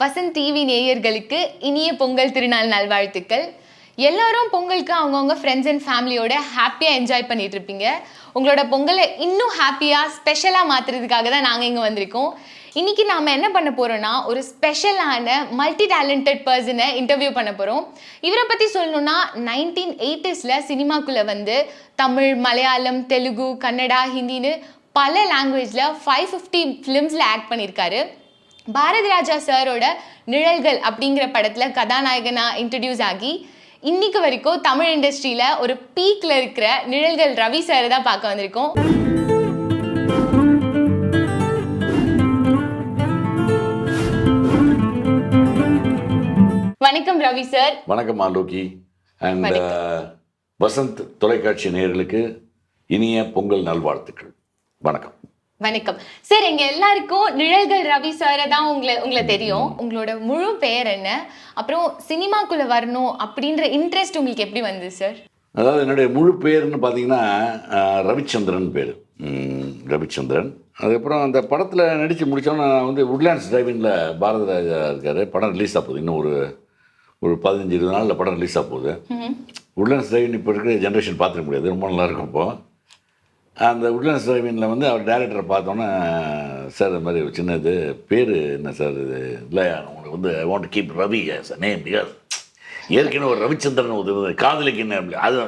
Vasanth TV நேயர்களுக்கு இனிய பொங்கல் திருநாள் நல்வாழ்த்துக்கள். எல்லாரும் பொங்கலுக்கு அவங்கவுங்க ஃப்ரெண்ட்ஸ் அண்ட் ஃபேமிலியோட ஹாப்பியாக என்ஜாய் பண்ணிட்டு இருப்பீங்க. உங்களோட பொங்கலை இன்னும் ஹாப்பியாக ஸ்பெஷலாக மாற்றுறதுக்காக தான் நாங்கள் இங்கே வந்திருக்கோம். இன்னைக்கு நாம் என்ன பண்ண போகிறோன்னா, ஒரு ஸ்பெஷலான மல்டி டேலண்டட் பர்சனை இன்டர்வியூ பண்ண போகிறோம். இவரை பற்றி சொல்லணுன்னா 1980s சினிமாக்குள்ளே வந்து தமிழ், மலையாளம், தெலுங்கு, கன்னடா, ஹிந்தின்னு பல லாங்குவேஜில் 550 ஃபிலிம்ஸில் ஆக்ட் பண்ணியிருக்காரு. பாரதி ராஜா சாரோட நிழல்கள் அப்படிங்கிற படத்தில் கதாநாயகனாக இன்ட்ரடியூஸ் ஆகி இன்னைக்கு வரைக்கும் தமிழ் இண்டஸ்ட்ரியில் ஒரு பீக்கில் இருக்கிற நிழல்கள் ரவி சாரை தான் பார்க்க வந்திருக்கோம். வணக்கம் ரவி சார். வணக்கம் ஆலோகி அண்ட் வசந்த் தொலைக்காட்சி நேயர்களுக்கு இனிய பொங்கல் நல்வாழ்த்துக்கள். வணக்கம். வணக்கம் சார். எங்க எல்லாருக்கும் நிழல்கள் ரவி சாரை தான் உங்களை தெரியும். உங்களோட முழு பெயர் என்ன, அப்புறம் சினிமாக்குள்ள வரணும் அப்படின்ற இன்ட்ரெஸ்ட் உங்களுக்கு எப்படி வந்தது சார்? அதாவது என்னுடைய முழு பேர்னு பார்த்தீங்கன்னா ரவிச்சந்திரன் பேர், ரவிச்சந்திரன். அதுக்கப்புறம் அந்த படத்தில் நடித்து முடித்தோன்னா நான் வந்து உட்லேண்ட்ஸ் டிரைவிங்கில் பாரதி ராஜா இருக்கார். படம் ரிலீஸ் ஆக போகுது, இன்னும் ஒரு 15-20 நாளில் படம் ரிலீஸ் ஆக போகுது. உட்லேண்ட்ஸ் டிரைவிங் இப்போ இருக்கிற ஜென்ரேஷன் பார்த்துக்க முடியாது, ரொம்ப நல்லாயிருக்கும். இப்போது அந்த உட்லேண்ட்ஸ் டிரைவிங்கில் வந்து அவர் டேரக்டரை பார்த்தோன்னே, சார் இது மாதிரி சின்ன இது பேர் என்ன சார் இது இல்லை, உங்களுக்கு வந்து I want keep Ravi sir name, because ஏற்கனவே ஒரு ரவிச்சந்திரன் ஒரு காதலிக்கு என்ன அது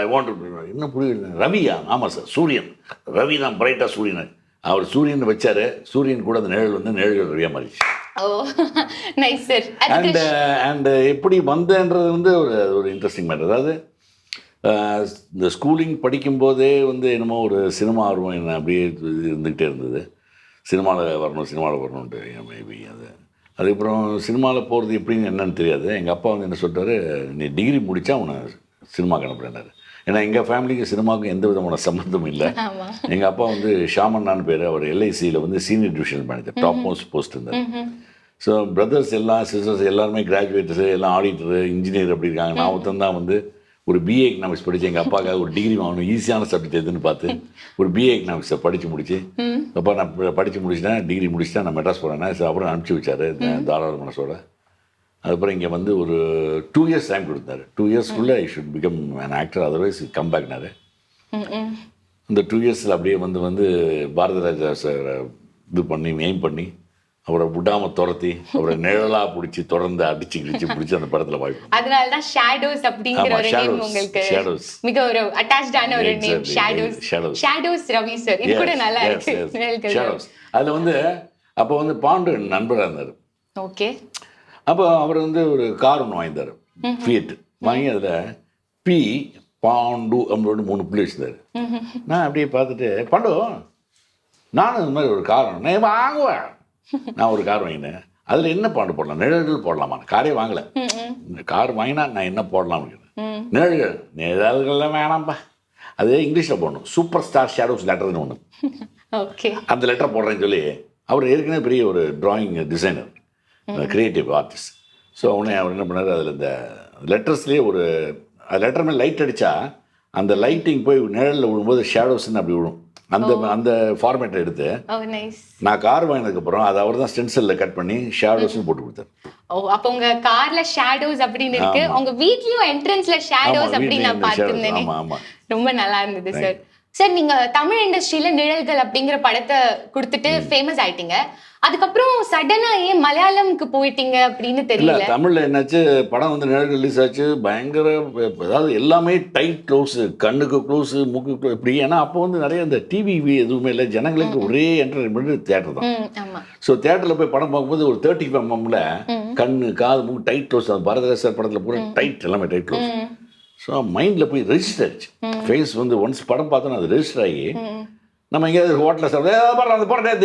ஐ வாண்ட் இன்னும் புரியல. ரவியா? ஆமாம் சார், சூரியன். ரவி தான் பிரைட்டாக சூரியன். அவர் சூரியன் வச்சார், சூரியன் கூட அந்த நிழல் வந்து நிழல்கள் ரவியாக மாறிச்சு. அண்ட் எப்படி வந்தேன்றது வந்து ஒரு இன்ட்ரெஸ்டிங் மேட்டர். அதாவது இந்த ஸ்கூலிங் படிக்கும்போதே வந்து என்னமோ ஒரு சினிமா ஆர்வம் என்ன அப்படியே இருந்துக்கிட்டே இருந்தது. சினிமாவில் வரணுன்ட்டு மேபி அதுக்கப்புறம் சினிமாவில் போகிறது எப்படின்னு என்னன்னு தெரியாது. எங்கள் அப்பா வந்து என்ன சொல்லிட்டாரு, நீ டிகிரி முடித்தா அவனை சினிமாவுக்கு அனுப்புறேன்னாரு. ஏன்னா எங்கள் ஃபேமிலிக்கு சினிமாவுக்கும் எந்த விதமான சம்மந்தமும் இல்லை. எங்கள் அப்பா வந்து ஷாமண்ணான்னு பேர், அவர் எல்ஐசியில் வந்து senior division manager, top most post இருந்தார். ஸோ பிரதர்ஸ் எல்லாம் சிஸ்டர்ஸ் எல்லாருமே கிராஜுவேட்டர்ஸு, எல்லாம் ஆடிட்டரு, இன்ஜினியர் அப்படி இருக்காங்க. நான் ஒருத்தன் தான் வந்து ஒரு பிஏ எக்கனாமிக்ஸ் படித்து எங்கள் அப்பாவுக்காக ஒரு டிகிரி வாங்கணும், ஈஸியான சப்ஜெக்ட் எதுன்னு பார்த்து ஒரு பிஏ எக்கனாமிக்ஸை படித்து முடிச்சு, அப்போ நான் படித்து முடிச்சிட்டேன், டிகிரி முடிச்சுட்டேன், நான் மெட்ராஸ் போகிறேன்னா அப்புறம் அனுப்பிச்சி வச்சார் தாராள மனசோட. அதுக்கப்புறம் இங்கே வந்து ஒரு 2 years டைம் கொடுத்தாரு. 2 yearsக்குள்ளே I should become an actor, otherwise come பேக்னாரு. இந்த 2 years அப்படியே வந்து பாரதி ராஜா சார் இது பண்ணி எய்ம் பண்ணி அவரை விடாம துரத்தி அவரை நிழலா பிடிச்சி தொடர்ந்து அடிச்சு பிடிச்சி அந்த படத்துல வாய்ப்பு. அதனால தான் ஷேடோஸ் அப்படிங்கிற ஒரு நேம் உங்களுக்கு மிக ஒரு அட்டாச்சான ஒரு நேம். ஷேடோஸ் ரவி சார், இது கூட நல்லா இருக்கு. ஷேடோஸ் அதுல வந்து அப்போ வந்து பாண்டு நண்பராக இருந்தார். ஓகே. அப்போ அவர் வந்து ஒரு கார் ஒன்று வாங்கிட்டார், ஃபியட் வாங்கி அதில் பி பாண்டு நம்மளோட 3 புள்ளி வச்சுருந்தாரு. நான் அப்படியே பார்த்துட்டு, பாண்டு நானும் இந்த மாதிரி ஒரு கார் நான் வாங்குவேன், நான் ஒரு கார் வாங்கினேன், அதில் என்ன பாண்டு போடலாம், நிழல்கள் போடலாமா? காரே வாங்கலை, கார் வாங்கினா நான் என்ன போடலாம் அப்படின்னு. நிழல்கள்லாம் வேணாம்ப்பா, அது இங்கிலீஷில் போடணும், சூப்பர் ஸ்டார் ஷேடோஸ் லெட்டர்னு ஒன்று, ஓகே அந்த லெட்டர் போடுறேன்னு சொல்லி. அவர் ஏற்கனவே பெரிய ஒரு drawing designer, creative artist. So அவர் என்ன பண்ணார், அதில் இந்த லெட்டர்ஸ்லேயே ஒரு லெட்டர் மேலே லைட் அடித்தா அந்த லைட்டிங் போய் நிழலில் விழும்போது ஷேடோஸ்ன்னு அப்படி விழும். அந்த ஃபார்மேட்டை எடுத்து நான் கார் வாங்கினதுக்கப்புறம் அதை அவர் தான் ஸ்டென்சிலில் கட் பண்ணி ஷேடோஸ்னு போட்டு கொடுத்தாரு. அப்போ உங்க கார்ல ஷேடோஸ் அப்படின்னு இருக்கு, உங்க வீட்லயும் என்ட்ரன்ஸ்ல ஷேடோஸ் அப்படின்னு நான் பார்த்திருந்தேன். ரொம்ப நல்லா இருந்தது சார். சார், நீங்க தமிழ் இண்டஸ்ட்ரியில நிழல்கள் அப்படிங்கிற படத்தை கொடுத்துட்டு ஃபேமஸ் ஆயிட்டீங்க. அதுக்கப்புறம் சடனா ஏன் மலையாளம்க்கு போயிட்டீங்க அப்படின்னு தெரியல. தமிழ்ல என்னாச்சு, படம் வந்து நிழல்கள் ரிலீஸ் ஆச்சு, பயங்கர அதாவது எல்லாமே டைட் க்ளோஸ், கண்ணுக்கு க்ளோஸ், மூக்கு க்ளோஸ் இப்படி. ஏன்னா அப்போ வந்து நிறைய இந்த டிவி எதுவுமே இல்லை, ஜனங்களுக்கு ஒரே என்டர்டைன்மெண்ட் தியேட்டர் தான். ஸோ தியேட்டரில் போய் படம் பார்க்கும்போது ஒரு 35mm கண்ணு காது மூக்கு டைட் க்ளோஸ். அந்த பாரதிராஜா சார் படத்தில் பூரா டைட், எல்லாமே டைட் க்ளோஸ். ஸோ மைண்டில் போய் ரெஜிஸ்டர் ஆயிடுச்சு. ஃபேஸ் வந்து ஒன்ஸ் படம் பார்த்தோன்னா அது ரெஜிஸ்டர் ஆகி நம்ம எங்கேயாவது ஹோட்டலில் சாப்பிட அந்த போடுறேன்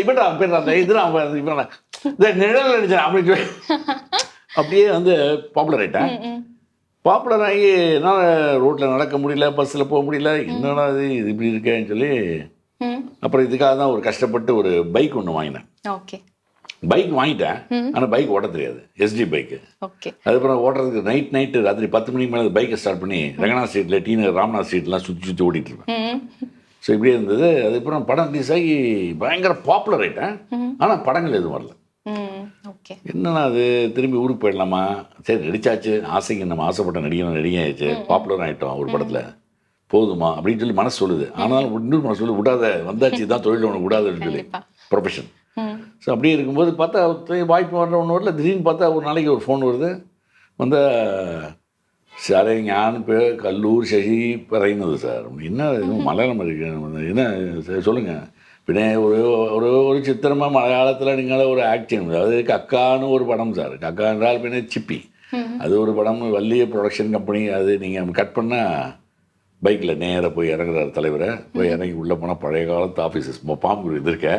இந்த நிழல் அடிச்சேன் அப்படின்னு சொல்லி அப்படியே வந்து பாப்புலர் ஆகிட்டேன். பாப்புலர் ஆகி என்னால் ரோட்டில் நடக்க முடியல, பஸ்ஸில் போக முடியல, என்னடா இது இப்படி இருக்கேன்னு சொல்லி அப்புறம் இதுக்காக தான் ஒரு கஷ்டப்பட்டு ஒரு பைக் ஒன்று வாங்கினேன். ஓகே. பைக் வாங்கிட்டேன், ஆனால் பைக் ஓட்ட தெரியாது, எஸ்டி பைக்கு. அதுக்கப்புறம் ஓட்டுறதுக்கு நைட்டு ராத்திரி 10 மணிக்கு மேலே பைக்கை ஸ்டார்ட் பண்ணி ரங்கநாத் ஸ்ட்ரீட்டில், டி நகர், ராம்நாத் ஸ்ட்ரீட்லாம் சுற்றி ஓடிட்டு இருப்பேன். ஸோ இப்படியே இருந்தது. அதுக்கப்புறம் படம் ரிலீஸ் ஆகி பயங்கர பாப்புலர் ஆகிட்டேன், ஆனால் படங்கள் எதுவும் வரல. ஓகே. என்னன்னா அது திரும்பி ஊருக்கு போயிடலாமா, சரி நடிச்சாச்சு, ஆசைக்கு நம்ம ஆசைப்பட்ட நடிகையாச்சு, பாப்புலர் ஆகிட்டோம் ஒரு படத்தில், போதுமா அப்படின்னு சொல்லி மனசு சொல்லுது. ஆனாலும் இன்னொரு மனசு சொல்லி விடாத, வந்தாச்சு தான் தொழில் உனக்கு விடாதுன்னு சொல்லி, ப்ரொஃபஷன். ஸோ அப்படியே இருக்கும்போது பார்த்தா வாய்ப்பு வர்ற ஒன்று வரல. திடீர்னு பார்த்தா ஒரு நாளைக்கு ஒரு ஃபோன் வருது. வந்தால் சார் ஞான் பேர் கல்லூர் சசி പറയുന്നത് சார். என்ன இதுவும் மலையாளம் இருக்கு, என்ன சொல்லுங்கள். പിന്നെ ഒരു ചിത്രமாக மலையாளத்தில் நீங்கள் ஒரு ஆக்டிங், அதாவது கக்கான்னு ஒரு படம் சார். கக்கா என்றால் பின்ன சிப்பி, அது ஒரு படம், வள்ளிய ப்ரொடக்ஷன் கம்பெனி. அது நீங்கள் கட் பண்ணால் பைக்கில் நேராக போய் இறங்குறாரு தலைவரை. போய் இறங்கி உள்ளே போனால் பழைய காலத்து ஆஃபீஸஸ் பாம்பு இது இருக்க,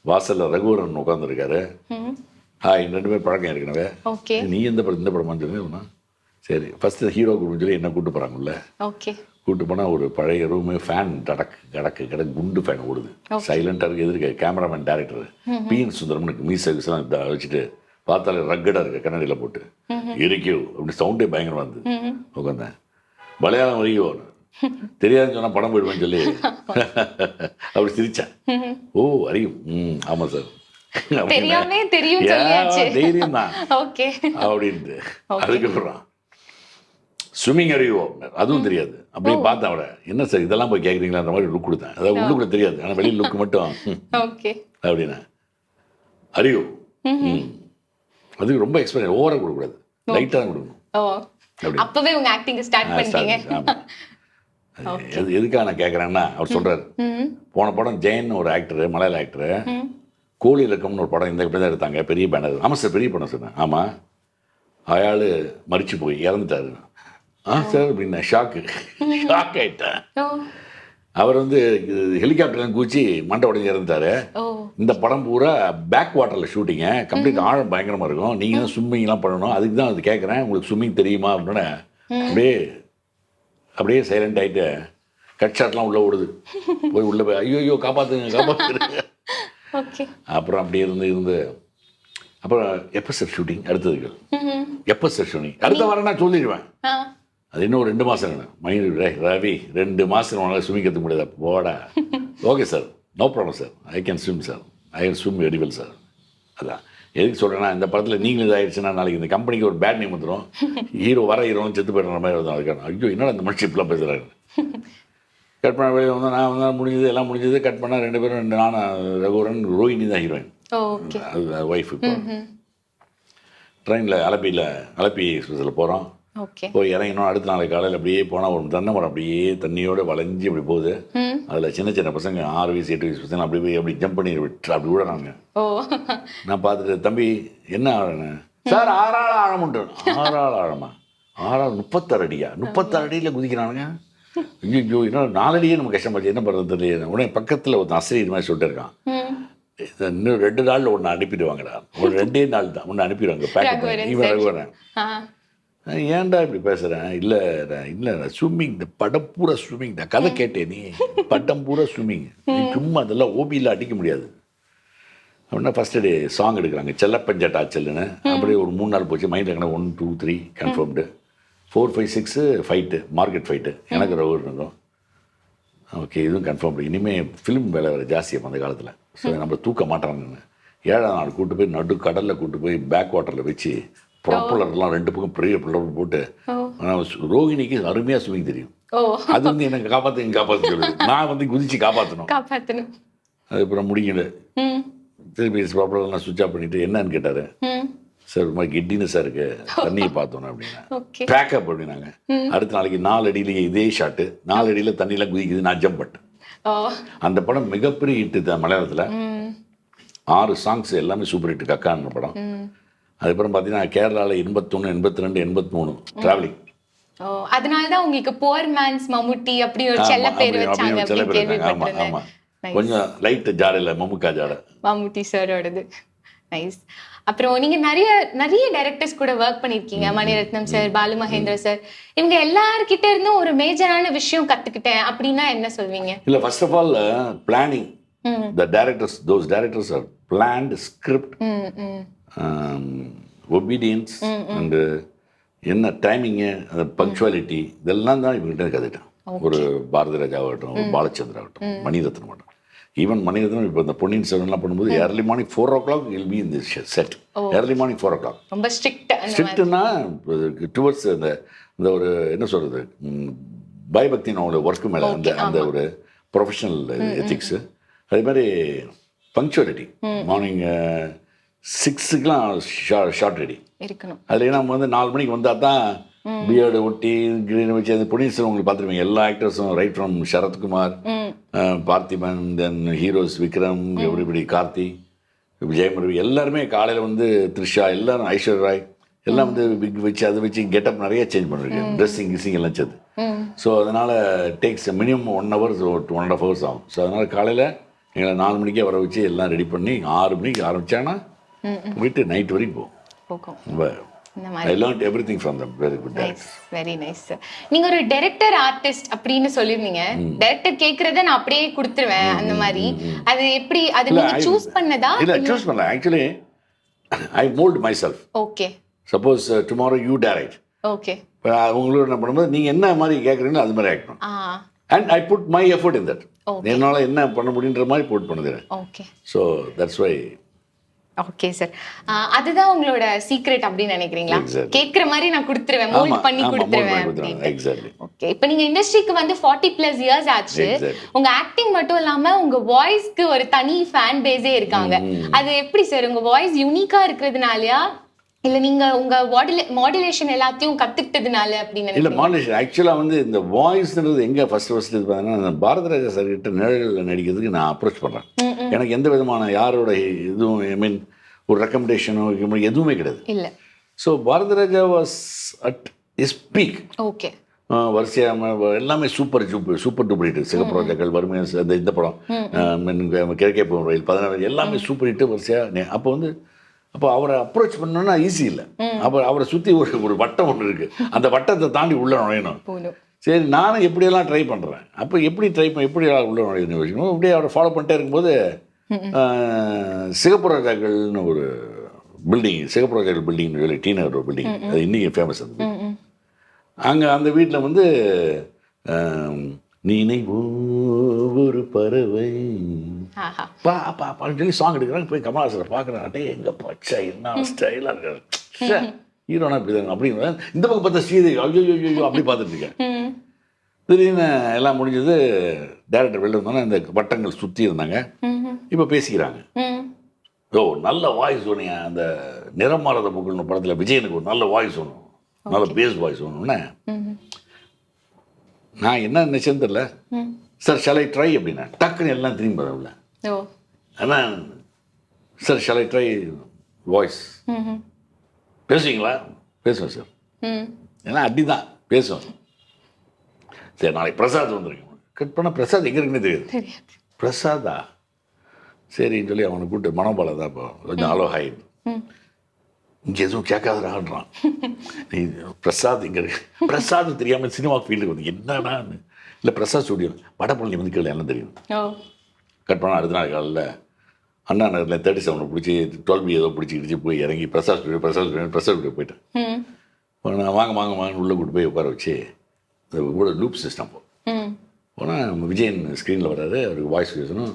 வாசலில் ரகுவரன் உட்காந்துருக்காரு. ஹாய், ரெண்டு பேர் பழக்கம் ஏற்கனவே. ஓகே. நீ இந்த படமான்னு சொல்லி, சரி ஃபஸ்ட்டு ஹீரோ கூப்பிட்டு சொல்லி என்ன கூப்பிட்டு போகிறாங்கல்ல. ஓகே. கூப்பிட்டு போனால் ஒரு பழைய ரூமு, ஃபேன் கடக்கு குண்டு ஃபேன் ஓடுது, சைலண்டாக இருக்குது. எதிர்க்க கேமராமேன் டேரக்டர் பிஎன் சுந்தரம்னுக்கு மீசெல்லாம் வச்சுட்டு பார்த்தாலே ரக்கடாக இருக்கு, கண்ணாடியில் போட்டு இருக்கோ அப்படி சவுண்டே பயங்கரமாக இருந்தது. உட்காந்தேன். மலையாளம் வரையோ தெரியாதுன்னு சொன்னால் படம் போயிடுவேன்னு சொல்லி அப்படி சிரித்தேன். ஓ அறியும், ஆமாம் சார், தைரியம் தான் அப்படின்ட்டு. அதுக்கப்புறம் ஸ்விம்மிங் அறிவோ, அதுவும் தெரியாது. அப்படியே பார்த்தேன் அவரை. என்ன சார் இதெல்லாம் போய் கேட்குறீங்களான்ற மாதிரி லுக் கொடுத்தேன். அதாவது உள்ளுக்குள்ள தெரியாது, ஆனால் வெளியில் லுக் மட்டும் அப்படின்னா அறிவு. அதுக்கு ரொம்ப எக்ஸ்பீரியன்ஸ் ஓவராக கொடுக்கக்கூடாது, லைட்டாக தான் கொடுக்கணும். அப்பவே உங்க ஆக்டிங் ஸ்டார்ட் பண்ணிட்டீங்க. எதுக்காக நான் கேட்குறேன்னா, அவர் சொல்கிறார், போன படம் ஜெயன் ஒரு ஆக்டரு, மலையாள ஆக்டரு, கோழி இலக்கம்னு ஒரு படம் இந்த இப்படி தான் எடுத்தாங்க, பெரிய பேனர். ஆமாம் சார், பெரிய படம் சொன்னேன். ஆமாம், ஆள் மறிச்சு போய் இறந்துட்டாரு. சார் அப்படின்னா ஷாக் ஆகிட்டேன். அவர் ஹெலிகாப்டர்லாம் கூச்சி மண்டை உடஞ்சி இறந்துட்டாரு. இந்த படம் பூரா பேக் வாட்டரில் ஷூட்டிங்க, கம்ப்ளீட் ஆழம் பயங்கரமாக இருக்கும். நீங்கள் தான் ஸ்விம்மிங்லாம் பண்ணணும், அதுக்கு தான் அது கேட்குறேன், உங்களுக்கு ஸ்விம்மிங் தெரியுமா அப்படின்னா அப்படியே சைலண்ட் ஆகிட்டு கட் ஷாட்லாம் உள்ளே ஓடுது. போய் உள்ளே போய் ஐயோ காப்பாற்றுங்க. அப்புறம் அப்படியே இருந்து அப்புறம் எப்போ சார் ஷூட்டிங், அடுத்ததுக்கு எப்போ சார் ஷூட்டிங், அடுத்த வாரம் நான் சொல்லிடுவேன். அது இன்னும் 2 மாதம் மைண்ட் ரவி 2 மாதம் உங்களால் ஸ்விம்மிங் கற்றுக்க முடியாதா, போடா. Okay sir, no problem sir, I can swim sir, I can swim very well sir. அதான் எதுக்கு சொல்கிறேன்னா, இந்த படத்தில் நீங்களும் இதாகிடுச்சுன்னா நாளைக்கு இந்த கம்பெனிக்கு ஒரு பேட் நேம் வந்துடும். ஹீரோன்னு செத்து போய்டுற மாதிரி வரும். அதுக்கான ஐயோ என்னடா இந்த மனுஷன் இப்பெல்லாம் பேசுகிறாரு. கட் பண்ண வெளியே வந்தால் நான் வந்தால் முடிஞ்சது, எல்லாம் முடிஞ்சது. கட் பண்ணால் 2 பேரும், நானும் ரகுவரன், ரோஹினி தான் ஹீரோயின், அது ஒய்ஃப். இப்போ ட்ரெயினில் அலப்பி எக்ஸ்பிரஸில் போகிறோம். போய் இறங்கினோம். அடுத்த நாளைக்கு காலையில் அப்படியே போனால் ஒரு தென்னை மரம் அப்படியே தண்ணியோடு வளைஞ்சி அப்படி போகுது. அதில் சின்ன பசங்க 6 வயசு 8 வயசு பசங்க அப்படி போய் அப்படி ஜம்ப் பண்ணி விட்டு அப்படி விடுறாங்க. நான் பார்த்துட்டு, தம்பி என்ன ஆழன்னு சார், 6 ஆள் ஆழமுண்டு. 6 ஆள் ஆழமா, 36 அடியா, 36 அடியில் குதிக்கிறானுங்க. ஐயோ என்ன 4 அடியே நமக்கு கஷ்டமாச்சு, என்ன பண்ணுறது தெரியல. உடனே பக்கத்தில் ஒரு அசரி இது மாதிரி சொல்லிட்டு இருக்கான், இன்னும் 2 நாளில் ஒன்று அனுப்பிடுவாங்கடா, ஒரு 2 நாள் தான் ஒன்று அனுப்பிடுவாங்க பேக்கப் பண்ணி. இவன் ரகுவரன், ஏன்டா இப்படி பேசுகிறேன். இல்லை ஸ்விம்மிங், இந்த படம் பூரா ஸ்விம்மிங் தான். கதை கேட்டேன், நீ பட்டம் பூரா ஸ்விம்மிங், நீ சும்மா அதெல்லாம் ஓபியில் அடிக்க முடியாது அப்படின்னா. ஃபஸ்ட்டு டே சாங் எடுக்கிறாங்க, செல்லப்பஞ்சட்டா செல்லுன்னு. அப்படியே ஒரு 3 நாள் போச்சு. மைண்டில் கணக்கு 1 2 3 கன்ஃபார்ம்டு, 4 5 6 ஃபைட்டு, மார்க்கெட் ஃபைட்டு எனக்கு ரகுவர் இருக்கும். ஓகே இதுவும் கன்ஃபார்ம். இனிமேல் ஃபிலிம் வேலை வேறு ஜாஸ்தியாக அந்த காலத்தில். ஸோ நம்ம தூக்க மாட்டாங்கன்னு 7ஆம் நாள் கூப்பிட்டு போய் நடு கடலில் கூப்பிட்டு போய் பேக் வாட்டரில் வச்சு ப்ராப்பலர்லாம் 2 பக்கம் பெரிய பிள்ளர் போட்டு. ஆனால் ரோஹிணிக்கு அருமையாக ஸ்விமிங் தெரியும். அது எனக்கு காப்பாற்ற சொல்லுது. நான் குதிச்சு காப்பாற்றணும். அதுக்கப்புறம் முடிக்கல. திருப்பி ப்ராப்பலர்லாம் சுவிட்ச் ஆஃப் பண்ணிவிட்டு என்னன்னு கேட்டார். சார் ஒரு மாதிரி கிட்டினஸாக இருக்குது, தண்ணியை பார்த்தோன்னு அப்படின்னா. பேக்கப் அப்படின்னாங்க. அடுத்த நாளைக்கு 4 அடியிலேயே இதே ஷாட்டு, 4 அடியில் தண்ணியெலாம் குதிக்குது. நான் ஜம்ப் பண்ணிட்டேன். அந்த படம் மிகப்பெரிய ஹிட்டு தான் மலையாளத்தில். 6 சாங்ஸ் எல்லாமே சூப்பர் ஹிட்டு. கக்கான்ற படம். அதுக்கப்புறம் பார்த்தீங்கன்னா கேரளாவில் 81 82 83 ட்ராவலிங். அதனாலதான் உங்களுக்கு போர் மேன்ஸ் மம்முட்டி அப்படி ஒரு செல்ல பேர் வச்சாங்க. ஆமா ஆமா, கொஞ்சம் லைட் ஜாடையில் மம்முக்கா ஜாடை மம்முட்டி சாரோடது. நைஸ். அப்புறம் நீங்க நிறைய டைரக்டர்ஸ் கூட ஒர்க் பண்ணிருக்கீங்க. மணிரத்னம் சார், பாலு மகேந்திர சார், இவங்க எல்லார்கிட்ட இருந்தும் ஒரு மேஜரான விஷயம் கத்துக்கிட்டேன் அப்படின்னா என்ன சொல்வீங்க? இல்ல, first of all planning. The directors, those directors are planned script, obedience and என்ன டைமிங்கு, அந்த பங்க்சுவாலிட்டி, இதெல்லாம் தான் இவங்ககிட்ட கற்றுக்கிட்டேன். ஒரு பாரதி ராஜா ஆகட்டும், ஒரு பாலச்சந்திர ஆகட்டும், மணிரத்னம் ஆகட்டும், ஈவன் மணிரத்னம் இப்போ இந்த பொன்னியின் செல்வன்லாம் பண்ணும்போது early morning 4 o'clock will be இந்த செட். Early morning 4 o'clock. ரொம்ப ஸ்ட்ரிக்ட். ஸ்ட்ரிக்ட்னா டுவர்ட்ஸ் இந்த இந்த ஒரு என்ன சொல்கிறது, பயபக்தின்னு அவங்களோட ஒர்க்கு மேலே அந்த அந்த ஒரு ப்ரொஃபஷனல் எத்திக்ஸு. அதே மாதிரி பங்க்சுவாலிட்டி. மார்னிங் 6க்குலாம் ஷார்ட் ரெடி இருக்கணும். அதில் நம்ம வந்து 4 மணிக்கு வந்தால் தான் பியர்டு ஒட்டி கிரீன் வச்சு அந்த பொன்னியின் செல்வன் உங்களுக்கு பார்த்துருவீங்க. எல்லா ஆக்டர்ஸும் right from Sarathkumar, Parthiban, then heroes Vikram, everybody, Karthi, விஜயம் ரவி, எல்லாருமே காலையில் வந்து த்ரிஷா, எல்லாரும் ஐஸ்வர்யா ராய் எல்லாம் வந்து விக் வச்சு அதை வச்சு கெட்டப் நிறைய சேஞ்ச் பண்ணிருக்கேன். ட்ரெஸ்ஸிங் கிஸ்ஸிங் எல்லாம் சேர்த்து. ஸோ அதனால் takes minimum 1 hour to 1.5 hours ஆகும். ஸோ அதனால் காலையில் எங்களை 4 மணிக்கே வர வச்சு எல்லாம் ரெடி பண்ணி 6 மணிக்கு ஆரம்பித்தாங்கன்னா வீட்டு நைட் வரைக்கும் போகும். ரொம்ப I learned everything from them. Very good. Nice, very nice. நீங்க ஒரு டைரக்டர் ஆர்டிஸ்ட் அப்படின்னு சொல்லிருந்தீங்க. டைரக்டர் கேக்குறத நான் அப்படியே கொடுத்துருவேன் அந்த மாதிரி. அது எப்படி, அது நீங்க சூஸ் பண்ணதா? இல்ல சூஸ் பண்ணல. Actually I mold myself. Okay. Suppose tomorrow you direct. Okay. உங்களோட என்ன பண்ணும்போது நீங்க என்ன மாதிரி கேக்குறீங்களோ அது மாதிரி ஆக்டணும். And I put my effort in that. என்னால என்ன பண்ண முடியுன்ற மாதிரி போட் பண்ணுறேன். Okay. So that's why. Okay sir, அதுதான் உங்களோட சீக்ரெட் அப்படின்னு நினைக்கிறீங்களா? கேட்குற மாதிரி நான் கொடுத்துருவேன், மோல்ட் பண்ணி கொடுத்துருவேன். எக்ஸாக்ட்லி. ஓகே, இப்போ நீங்க இண்டஸ்ட்ரிக்கு வந்து 40+ இயர்ஸ் ஆச்சு. உங்க ஆக்டிங் மட்டும் இல்லாம உங்க வாய்ஸ்க்கு ஒரு தனி ஃபேன் பேஸே இருக்காங்க. அது எப்படி சார், உங்க வாய்ஸ் யூனிக்கா இருக்கிறதுனாலயா இல்ல நீங்க உங்க மாடுலேஷன் எல்லாத்தையும் கத்துக்கிட்டதுனால அப்படின்னு இல்ல? மாடுலேஷன் ஆக்சுவலாக வந்து இந்த வாய்ஸ்ன்றது எங்கே ஃபர்ஸ்ட் இது பார்த்தீங்கன்னா பாரதிராஜா சார் கிட்ட நிழலில் நடிக்கிறதுக்கு நான் அப்ரோச் பண்ணுறேன். எனக்கு எந்த விதமான யாரோட இதுவும் ஐ மீன் ஒரு ரெக்கமெண்டேஷனோ எதுவுமே கிடையாது. இல்லை. So Bharathiraja was at is peak. Okay. வரிசையாக எல்லாமே சூப்பர் டூப்பர் ஹிட். சிகப்புரோஜாக்கள், வறுமையாக இந்த படம், கிழக்கே போகும் ரயில், 16 எல்லாமே சூப்பர் ஹிட்டு வரிசையாக. அப்போ அவரை அப்ரோச் பண்ணணும்னா ஈஸி இல்லை. அப்போ அவரை சுற்றி ஒரு வட்டம் ஒன்று இருக்குது, அந்த வட்டத்தை தாண்டி உள்ளே நுழையணும். சரி, நானும் எப்படியெல்லாம் ட்ரை பண்ணுறேன். அப்போ எப்படி உள்ளே நுழையணும்னு வச்சுக்கணும். அப்படியே அவரை ஃபாலோ பண்ணிட்டே இருக்கும்போது சிகப்புரோஜாக்கள்னு ஒரு பில்டிங், சிகப்புரோஜாக்கள் பில்டிங்னு சொல்லி டி நகர் ஒரு பில்டிங், அது இன்றைக்கி ஃபேமஸ். அந்த அங்கே அந்த வீட்டில் வந்து நீனை ஒரு பறவை பாப்பான்னு சொல்லி சாங் எடுக்கிறாங்க. போய் கமலஹாசனை பார்க்குறேன். அட்டே எங்கே பச்சா என்ன ஸ்டைலாக இருக்காரு, ஹீரோனா இப்படி தாங்க அப்படிங்கிற. இந்த பக்கம் பார்த்தா ஸ்ரீதேவி, ஐயோ அப்படி பார்த்துட்டு இருக்கேன். திடீர்னு எல்லாம் முடிஞ்சது, டேரக்டர் வெளில இருந்தாங்க, இந்த வட்டங்கள் சுற்றி இருந்தாங்க. இப்போ பேசிக்கிறாங்க. நல்ல வாய்ஸ் ஒன்று, அந்த நிறமாறத புகழ்னு படத்தில் விஜயனுக்கு ஒரு நல்ல வாய்ஸ் ஒன்று, நல்ல பேஸ் வாய்ஸ் ஒன்றுன்னு. நான் என்ன நினைச்சேன்னு தெரியல. சார் ஷால் ஐ ட்ரை அப்படின்னா டக்குன்னு எல்லாம் திரும்பி வரல. ஆனால் sir shall I try voice பேசுவீங்களா? பேசுவேன் சார். ஏன்னா அப்படி தான் பேசுவேன். சரி, நாளைக்கு பிரசாத் வந்துருக்கேன். கட் பண்ண பிரசாத் எங்கே இருக்குன்னு தெரியாது. பிரசாதா சரின்னு சொல்லி அவனை கூப்பிட்டு மனோபாலை தான் இப்போ கொஞ்சம் அலோ ஹாயிடு. இங்கே எதுவும் கேட்காதரான்றான். நீ பிரசாத் இங்கே இருக்கு. பிரசாத் தெரியாமல் சினிமா ஃபீல்டுக்கு வந்து என்னடான்னு. இல்லை பிரசாத் ஸ்டுடியோ வடபழனி வந்து கேள்வி எல்லாம் தெரியும். கட் பண்ணால் அடுத்த நாள் காலையில் அண்ணா நகரில் 37 பிடிச்சி 12B ஏதோ பிடிச்சி போய் இறங்கி பிரசாத் ஸ்டுடியோ போயிட்டேன். நான் வாங்கன்னு உள்ளே கூட்டு போய் உட்கார வச்சு கூட லூப் சிஸ்டம் போனால் விஜயன் ஸ்க்ரீனில் வராது. அவருக்கு வாய்ஸ் பேசணும்.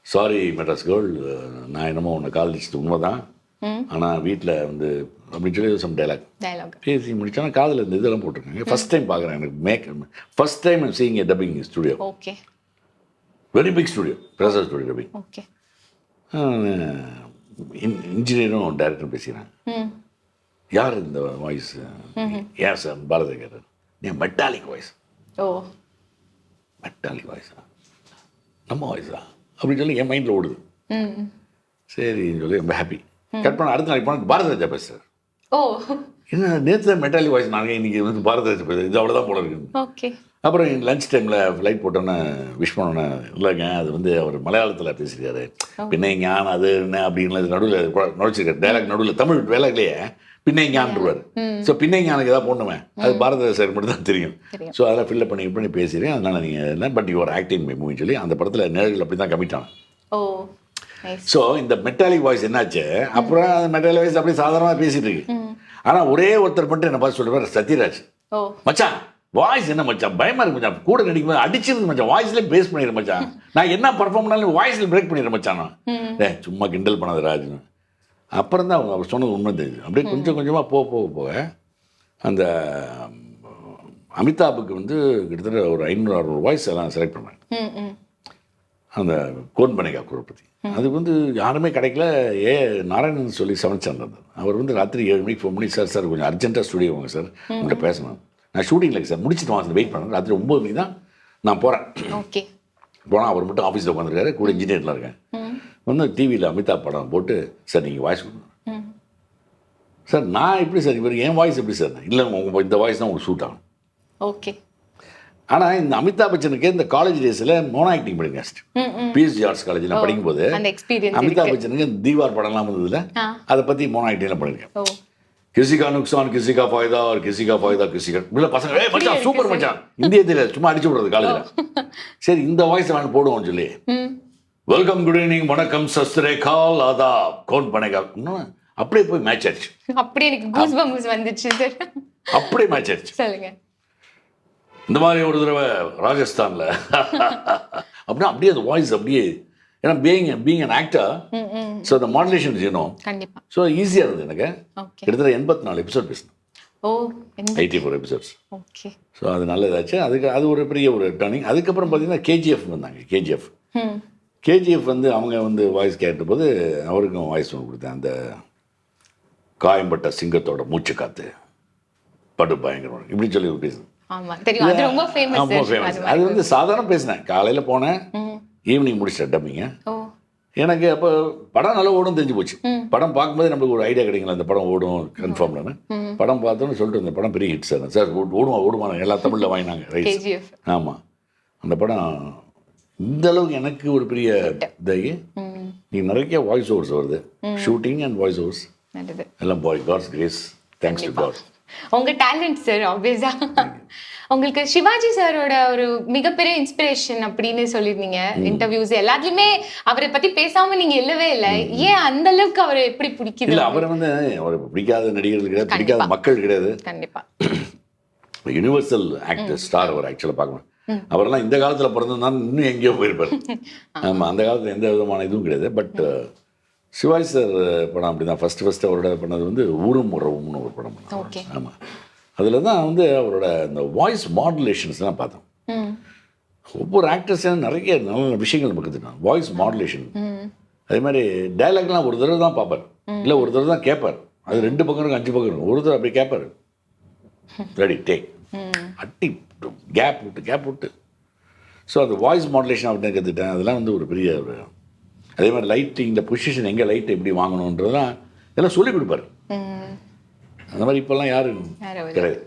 சாரி மெட்ராஸ் கேர்ள், நான் என்னமோ உன்னை கால் அடிச்சது உண்மை தான், ஆனால் வீட்டில் வந்து அப்படின்னு சொல்லி சம் டைலாக் பேசி முடிச்சோன்னா காதில் இந்த இதெல்லாம் போட்டிருக்காங்க. ஃபர்ஸ்ட் டைம் பார்க்குறேன். எனக்கு first time I'm seeing a dubbing studio. Okay. Very big studio, Prasad studio dubbing. Okay. இன்ஜினியரும் டைரக்டரும் பேசிக்கிறாங்க. யார் இந்த வாய்ஸ்? ஏன் சார் பாரதி கேட்டார். நீ மெட்டாலிக் வாய்ஸ். மெட்டாலிக் வாய்ஸா, நம்ம வாய்ஸா அப்படின்னு சொல்லி என் மைண்டில் ஓடுது. சரின்னு சொல்லி ரொம்ப ஹாப்பி. கட் பண்ண அடுத்த நாளைக்கு போனால் பாரதிராஜா பேசுகிறார். என்ன நேற்று தான் மெட்டாலிக் வாய்ஸ், நாங்கள் இன்றைக்கி வந்து பாரதிராஜா பேசுகிறேன், இது அவ்வளோதான் போல இருக்குது. ஓகே. அப்புறம் லஞ்ச் டைமில் ஃப்ளைட் போட்டோன்னே விஷ் பண்ணோன்னே, இல்லைங்க அது வந்து அவர் மலையாளத்தில் பேசியிருக்காரு, பின்ன ஞான் அது என்ன அப்படின்னு நடுவில் நுழைச்சிருக்காரு. டைலாக் நடுவில் தமிழ் வேலைகளையே பின்னை ஞான்ருவார். ஸோ பின்னை ஞானுக்கு எதாவது போடணுமே, அது பாரதிராஜா சார் மட்டும் தான் தெரியும். ஸோ அதெல்லாம் ஃபில்லப் பண்ணி பேசுகிறேன். அதனால் நீங்கள் என்ன பட் யுவர் ஆக்டிங் மை மூவின்னு சொல்லி அந்த படத்தில் நிழல் அப்படி தான் கமிட் ஆனேன். ஸோ இந்த மெட்டாலிக் வாய்ஸ் என்னாச்சு, அப்புறம் அந்த மெட்டாலிக் வாய்ஸ் அப்படியே சாதாரணமாக பேசிட்டு இருக்கு. ஆனால் ஒரே ஒருத்தர் மட்டும் என்ன பார்த்து சொல்லுவார், சத்யராஜ். மச்சான் வாய்ஸ் என்ன மச்சான் பயமாக இருக்கு மச்சான், கூட நடிக்கும் போது அடிச்சிருக்கு மச்சான், வாய்ஸ்லேயே பேஸ் பண்ணிடுற மச்சான் நான் என்ன பர்ஃபார்ம் பண்ணாலும் வாய்ஸில் பிரேக் பண்ணிடுற மச்சான் நான் சும்மா கிண்டல் பண்ணாது ராஜ்னு. அப்புறம் தான் அவர் சொன்னது உண்மை தெரியுது. அப்படியே கொஞ்சம் கொஞ்சமாக போக அந்த அமிதாப்புக்கு வந்து கிட்டத்தட்ட ஒரு 500-600 வாய்ஸ் எல்லாம் செலக்ட் பண்ணாங்க அந்த கோன் பனேகா குரூப்பத்தி. அது வந்து யாருமே கிடைக்கல. நாராயணன் சொல்லி சமைச்சார். அவர் வந்து ராத்திரி 7 மணிக்கு ஃபோன் பண்ணி சார் கொஞ்சம் அர்ஜென்ட்டாக ஸ்டுடியோ வாங்க சார், உங்கள்கிட்ட பேசணும். நான் ஷூட்டிங் இல்லை சார், முடிச்சுட்டு வாங்க வெயிட் பண்ணுறேன். ராத்திரி 9 மணிக்கு தான் நான் போகிறேன். ஓகே. போனால் அவர் மட்டும் ஆஃபீஸில் உட்காந்துருக்காரு, கூட இன்ஜினியர்லாம் இருக்கேன். வந்து டிவியில் அமிதாப் படம் போட்டு சார் நீங்கள் வாய்ஸ் கொடுங்க சார். நான் எப்படி சார் இவர் என் வாய்ஸ் எப்படி சார்? இல்லை உங்கள் இந்த வாய்ஸ் தான் உங்களுக்கு சூட் ஆகும். ஓகே. ஆனால் இந்த அமிதாப் பச்சனுக்கு இந்த காலேஜ் டேஸில் மோனோ ஆக்டிங் படிங்க. பிஎஸ்ஜி ஆர்ட்ஸ் காலேஜில் படிக்கும்போது அமிதாப் பச்சனுக்கு தீவார் படம்லாம் வந்ததில்ல, அதை பற்றி மோனோ ஆக்டிங்லாம் பண்ணியிருக்கேன். கிசிகா நுக்சான் கிசிகா ஃபாய்தா ஒரு கிசிகா ஃபாய்தா கிசிகா இல்லை பசங்க மச்சான் சூப்பர் மச்சான் இந்திய தெரியல சும்மா அடிச்சு விடுறது காலேஜில். சரி இந்த வாய்ஸ் நான் போடுவோம்னு சொல்லி வெல்கம் குட் ஈவினிங் வணக்கம் சஸ்திரே கால் ஆதாப் கோன் பனேகா அப்படியே போய் மேட்ச் ஆயிடுச்சு. அப்படியே எனக்கு கூஸ் பம்ப்ஸ் வந்துச்சு சார். அப்படியே மேட்ச் ஆயிடுச்சு. சொல்லுங்க. இந்த மாதிரி ஒரு தடவை ராஜஸ்தான்ல அப்படியே அந்த வாய்ஸ் அப்படியே ஏன்னா பீயிங் an actor ஸோ அந்த மாடுலேஷன் செய்யணும் கண்டிப்பா. ஸோ ஈஸியாக இருந்தது எனக்கு. கிட்டத்தட்ட 84 எபிசோட் பேசினேன். 84 எபிசோட்ஸ். ஓகே. ஸோ அது நல்லதாச்சு. அது ஒரு பெரிய ஒரு டர்னிங். அதுக்கப்புறம் பார்த்தீங்கன்னா கேஜிஎஃப் வந்தாங்க. கேஜிஎஃப் வந்து அவங்க வந்து வாய்ஸ் கேட்டபோது அவருக்கும் வாய்ஸ் ஒன்று கொடுத்தேன். அந்த காயம்பட்ட சிங்கத்தோட மூச்சு காத்து படு பயங்கரம் இப்படின்னு சொல்லி ஒரு பேசுனேன். அது வந்து சாதாரண பேசினேன். காலையில் போனேன், ஈவினிங் முடிச்சிட்டேன் டப்பிங்க. எனக்கு அப்போ படம் நல்லா ஓடும் தெரிஞ்சு போச்சு. படம் பார்க்கும்போது நம்மளுக்கு ஒரு ஐடியா கிடைக்கல அந்த படம் ஓடும் கன்ஃபார்ம்லன்னு. படம் பார்த்தோன்னு சொல்லிட்டு இந்த படம் பெரிய ஹிட் சார் ஓடுமா எல்லா தமிழில் வாங்கினாங்க ரைட். ஆமாம் அந்த படம் இந்த அளவுக்கு எனக்கு ஒரு பெரிய இதாகி நீ நிறைய வாய்ஸ் ஓவர்ஸ் வருது. ஷூட்டிங் அண்ட் வாய்ஸ் ஓவர்ஸ் எல்லாம் God's grace, thanks to God. உங்க டேலண்ட் சார் ஆப்வியஸா. உங்களுக்கு சிவாஜி சாரோட ஒரு மிகப்பெரிய இன்ஸ்பிரேஷன் அப்படின்னு சொல்லியிருந்தீங்க இன்டர்வியூஸ் எல்லாத்துலயுமே. அவரை பத்தி பேசாம நீங்க இல்லவே இல்லை. ஏன் அந்த அளவுக்கு அவரை எப்படி பிடிக்குது? இல்ல அவரை வந்து அவரை பிடிக்காத நடிகர்கள் கிடையாது, பிடிக்காத மக்கள் கிடையாது. கண்டிப்பா யூனிவர்சல் ஆக்டர் ஸ்டார் அவர் ஆக்சுவலாக பார்க்கணும். அவரெல்லாம் இந்த காலத்தில் பிறந்திருந்தாலும் இன்னும் எங்கேயோ போயிருப்பார். ஆமாம் அந்த காலத்தில் எந்த விதமான இதுவும் கிடையாது. பட் சிவாஜி சார் படம் அப்படி தான் ஃபஸ்ட்டு அவரோட பண்ணது வந்து ஊரும் உறவும்னு ஒரு படம் பண்ணாங்க. ஆமாம் அதில் தான் வந்து அவரோட இந்த வாய்ஸ் மாடுலேஷன்ஸ்லாம் பார்த்தோம். ஒவ்வொரு ஆக்டர்ஸும் நிறைய நல்ல விஷயங்கள் நம்ம கற்றுக்கலாம். வாய்ஸ் மாடுலேஷன் அதே மாதிரி டைலாக்லாம் ஒரு தடவை தான் பார்ப்பார், இல்லை ஒரு தடவை தான் கேட்பார். அது 2 பக்கம் இருக்கும் 5 பக்கம் இருக்கும். ஒரு தடவை அப்படி கேட்பார், ரெடி டேக் அட்டி கேப் விட்டு. ஸோ அந்த வாய்ஸ் மாடுலேஷன் அப்படின்னு கற்றுட்டேன். அதெல்லாம் வந்து ஒரு பெரிய ஒரு அதே மாதிரி லைட்டிங் இந்த பொசிஷன் எங்கே லைட் எப்படி வாங்கணுன்றதெல்லாம் எல்லாம் சொல்லிக் கொடுப்பாரு. அந்த மாதிரி இப்பெல்லாம் யாரும் கிடையாது.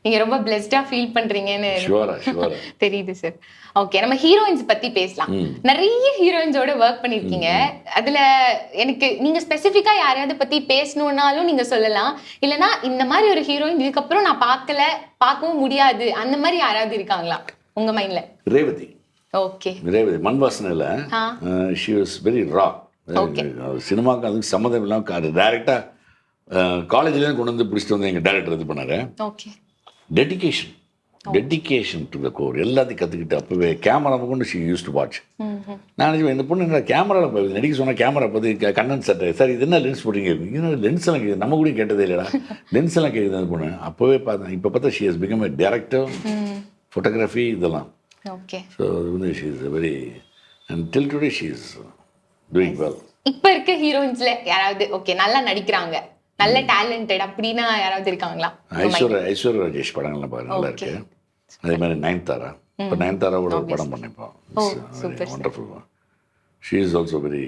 நீங்க ரொம்ப பிளெஸ்டா ஃபீல் பண்றீங்கன்னு ஷுவரா தெரியுது சார். ஓகே, நம்ம ஹீரோயின்ஸ் பத்தி பேசலாம். நிறைய ஹீரோயின்ஸோட ஒர்க் பண்ணிருக்கீங்க. அதுல எனக்கு நீங்க ஸ்பெசிஃபிக்கா யாரையாவது பத்தி பேசணும்னாலும் நீங்க சொல்லலாம். இல்லைன்னா இந்த மாதிரி ஒரு ஹீரோயின் இதுக்கப்புறம் நான் பார்க்கவும் முடியாது அந்த மாதிரி யாராவது இருக்காங்களா உங்க மைண்ட்ல? ரேவதி. ஓகே. ரேவதி மண் வாசனையில் ஷி வாஸ் வெரி ரா. சினிமாவுக்கு அதுக்கு சம்மந்தம் இல்லாமல் டைரெக்டாக காலேஜ்லேருந்து கொண்டு வந்து பிடிச்சிட்டு வந்து எங்கள் டேரக்டர் இது பண்ணார். Okay. Dedication to the core எல்லாத்தையும் கற்றுக்கிட்டு அப்போவே கேமரா கொண்டு ஷி யூஸ் டு வாட்ச். நான் நினச்சேன் இந்த பொண்ணு என்ன கேமராவில் நடிக்க சொன்னால் கேமரா பார்த்து கண்ணன் சட்டை சார் இது என்ன லென்ஸ் போட்டிங்க, இன்னும் லென்ஸ் எல்லாம் கேட்குது, நம்ம கூட கேட்டதே இல்லைடா லென்ஸ் எல்லாம் கேட்குது அந்த பொண்ணு. அப்போவே பார்த்தேன். இப்போ பார்த்தா she has become a director photography இதெல்லாம். ஓகே. ஸோ அது வந்து she is very and till today she is doing well. இப்போ இருக்க ஹீரோயின்ஸ்ல யாராவது ஓகே நல்லா நடிக்கிறாங்க, நல்ல டேலண்டட் அப்படின்னா யாராவது இருக்காங்களா? ஐஸ்வர்யா ராஜேஷ் படங்கள்லாம் பாருங்க நல்லா இருக்கு. அதே மாதிரி நயன்தாரா. இப்போ நயன்தாராவோட ஒரு படம் பண்ணிப்போம். Wonderful. She is also very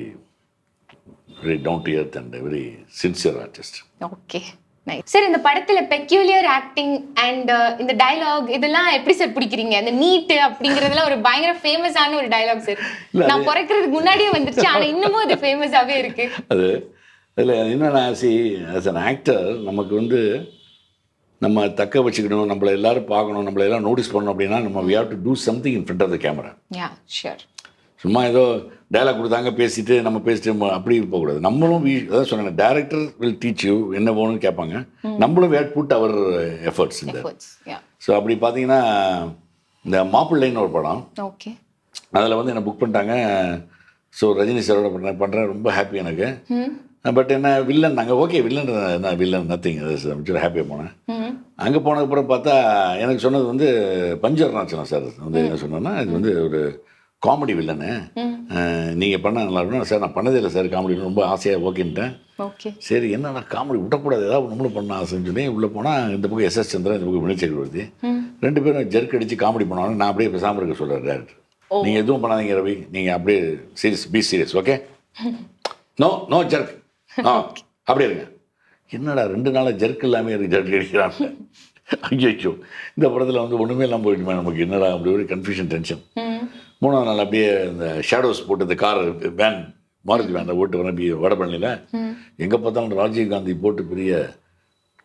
very down to earth and very sincere artist. Okay nice sir. இந்த படத்துல பெக்யூலியர் ஆக்டிங் அண்ட் இந்த டயலாக் இதெல்லாம் எப்படி சார் பிடிக்கிறீங்க? அந்த நீட் அப்படிங்கறதுல ஒரு பயங்கர ஃபேமஸான ஒரு டயலாக் சார். நான் பிறக்கிறதுக்கு முன்னாடியே வந்துருச்சு, ஆனா இன்னமும் அது ஃபேமஸாவே இருக்கு. அது இல்லை என்னென்னா ஆஸ் அன் ஆக்டர் நமக்கு வந்து நம்ம தக்க வச்சுக்கணும், நம்மளை எல்லாரும் பார்க்கணும், நம்மளை எல்லாம் நோட்டீஸ் பண்ணணும் அப்படின்னா நம்ம we have to do something in front of the camera. சும்மா ஏதோ டைலாக் கொடுத்தாங்க பேசிட்டு நம்ம பேசிட்டு அப்படி போகக்கூடாது. நம்மளும் அதான் சொன்னேன், டேரக்டர் வில் டீச் யூ என்ன போகணும்னு கேட்பாங்க, நம்மளும் we have put our efforts இந்த. ஸோ அப்படி பார்த்தீங்கன்னா இந்த மாப்பிள்ளைன்னு ஒரு படம். அதில் வந்து என்னை புக் பண்ணிட்டாங்க. ஸோ ரஜினி சாரோட பண்ணுறேன் ரொம்ப ஹாப்பி எனக்கு. பட் என்ன வில்லன் நாங்கள் ஓகே வில்லன் என்ன வில்லன் நத்திங் ஹாப்பியாக போனேன். அங்கே போனதுக்கப்புறம் பார்த்தா எனக்கு சொன்னது வந்து பஞ்சவர்ணாச்சலம் சார் வந்து என்ன சொன்னேன்னா இது வந்து ஒரு காமெடி வில்லனு, நீங்கள் பண்ண நல்லா இருக்கணும் சார். நான் பண்ணதே இல்லை சார் காமெடி, ரொம்ப ஆசையாக ஓகேன்ட்டேன். சரி என்னன்னா காமெடி விட்டக்கூடாது, ஏதாவது நம்மளும் பண்ண ஆசைன்னு சொல்லி உள்ளே போனால் இந்த பக்கம் எஸ்எஸ் சந்திரன், இந்த பக்கம் வினய் சக்கரவர்த்தி, 2 பேரும் ஜெர்க் அடித்து காமெடி பண்ணுவாங்க. நான் அப்படியே பேசாமல் இருக்க சொல்கிறேன் டேரக்டர். நீங்கள் எதுவும் பண்ணாதீங்க ரவி, நீங்கள் அப்படியே serious be serious okay, no jerk அப்படியே இருங்க. என்னடா 2 நாளாக ஜெர்க் இல்லாமல் இருக்கு, ஜெர்க் அடிக்கிறாங்க. ஐயோ இந்த படத்தில் வந்து ஒன்றுமே இல்லாமல் போயிட்டுமே நமக்கு, என்னடா அப்படி ஒரு கன்ஃபியூஷன் டென்ஷன். 3ஆவது நாள் அப்படியே இந்த ஷேடோஸ் போட்டு இந்த கார் வேன் மாருதி வேனை ஓட்டு வரேன் வடபழனியில். எங்கே பார்த்தாலும் ராஜீவ் காந்தி போட்டு பெரிய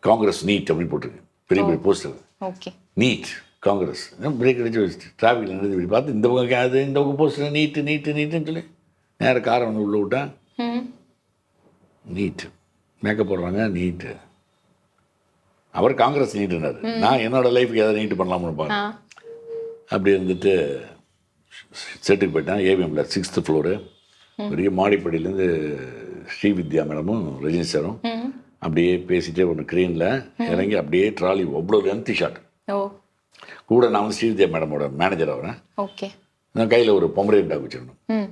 காங்கிரஸ் நீட் அப்படின்னு போட்டிருக்கு, பெரிய பெரிய போஸ்டர் நீட் காங்கிரஸ். பிரேக் அடிச்சு வச்சுட்டு டிராஃபிக்கில் நிறுத்தி இப்படி பார்த்து இந்த பக்கம் அது இந்த பக்கம் போஸ்டர் நீட்டுன்னு சொல்லி நேராக காரை வந்து உள்ளே விட்டேன். நீட்டு மேக்கப் போடுறாங்க, நீட்டு. அவர் காங்கிரஸ் நீட்டுனாரு, நான் என்னோட லைஃபுக்கு எதாவது நீட்டு பண்ணலாம்னு பாருங்க. அப்படி இருந்துட்டு செட்டுக்கு போயிட்டேன். ஏவிஎம்ல 6th ஃப்ளோரு, பெரிய மாடிப்படியிலேருந்து ஸ்ரீவித்யா மேடமும் ரஜினி சாரும் அப்படியே பேசிகிட்டே ஒன்று க்ரீனில் இறங்கி அப்படியே ட்ராலி அவ்வளோ லென்த்தி ஷாட். கூட நான் வந்து ஸ்ரீவித்யா மேடமோட மேனேஜர் ஆகிறேன். நான் கையில் ஒரு பொம்பரேன் டாக் வச்சிருந்தோம்.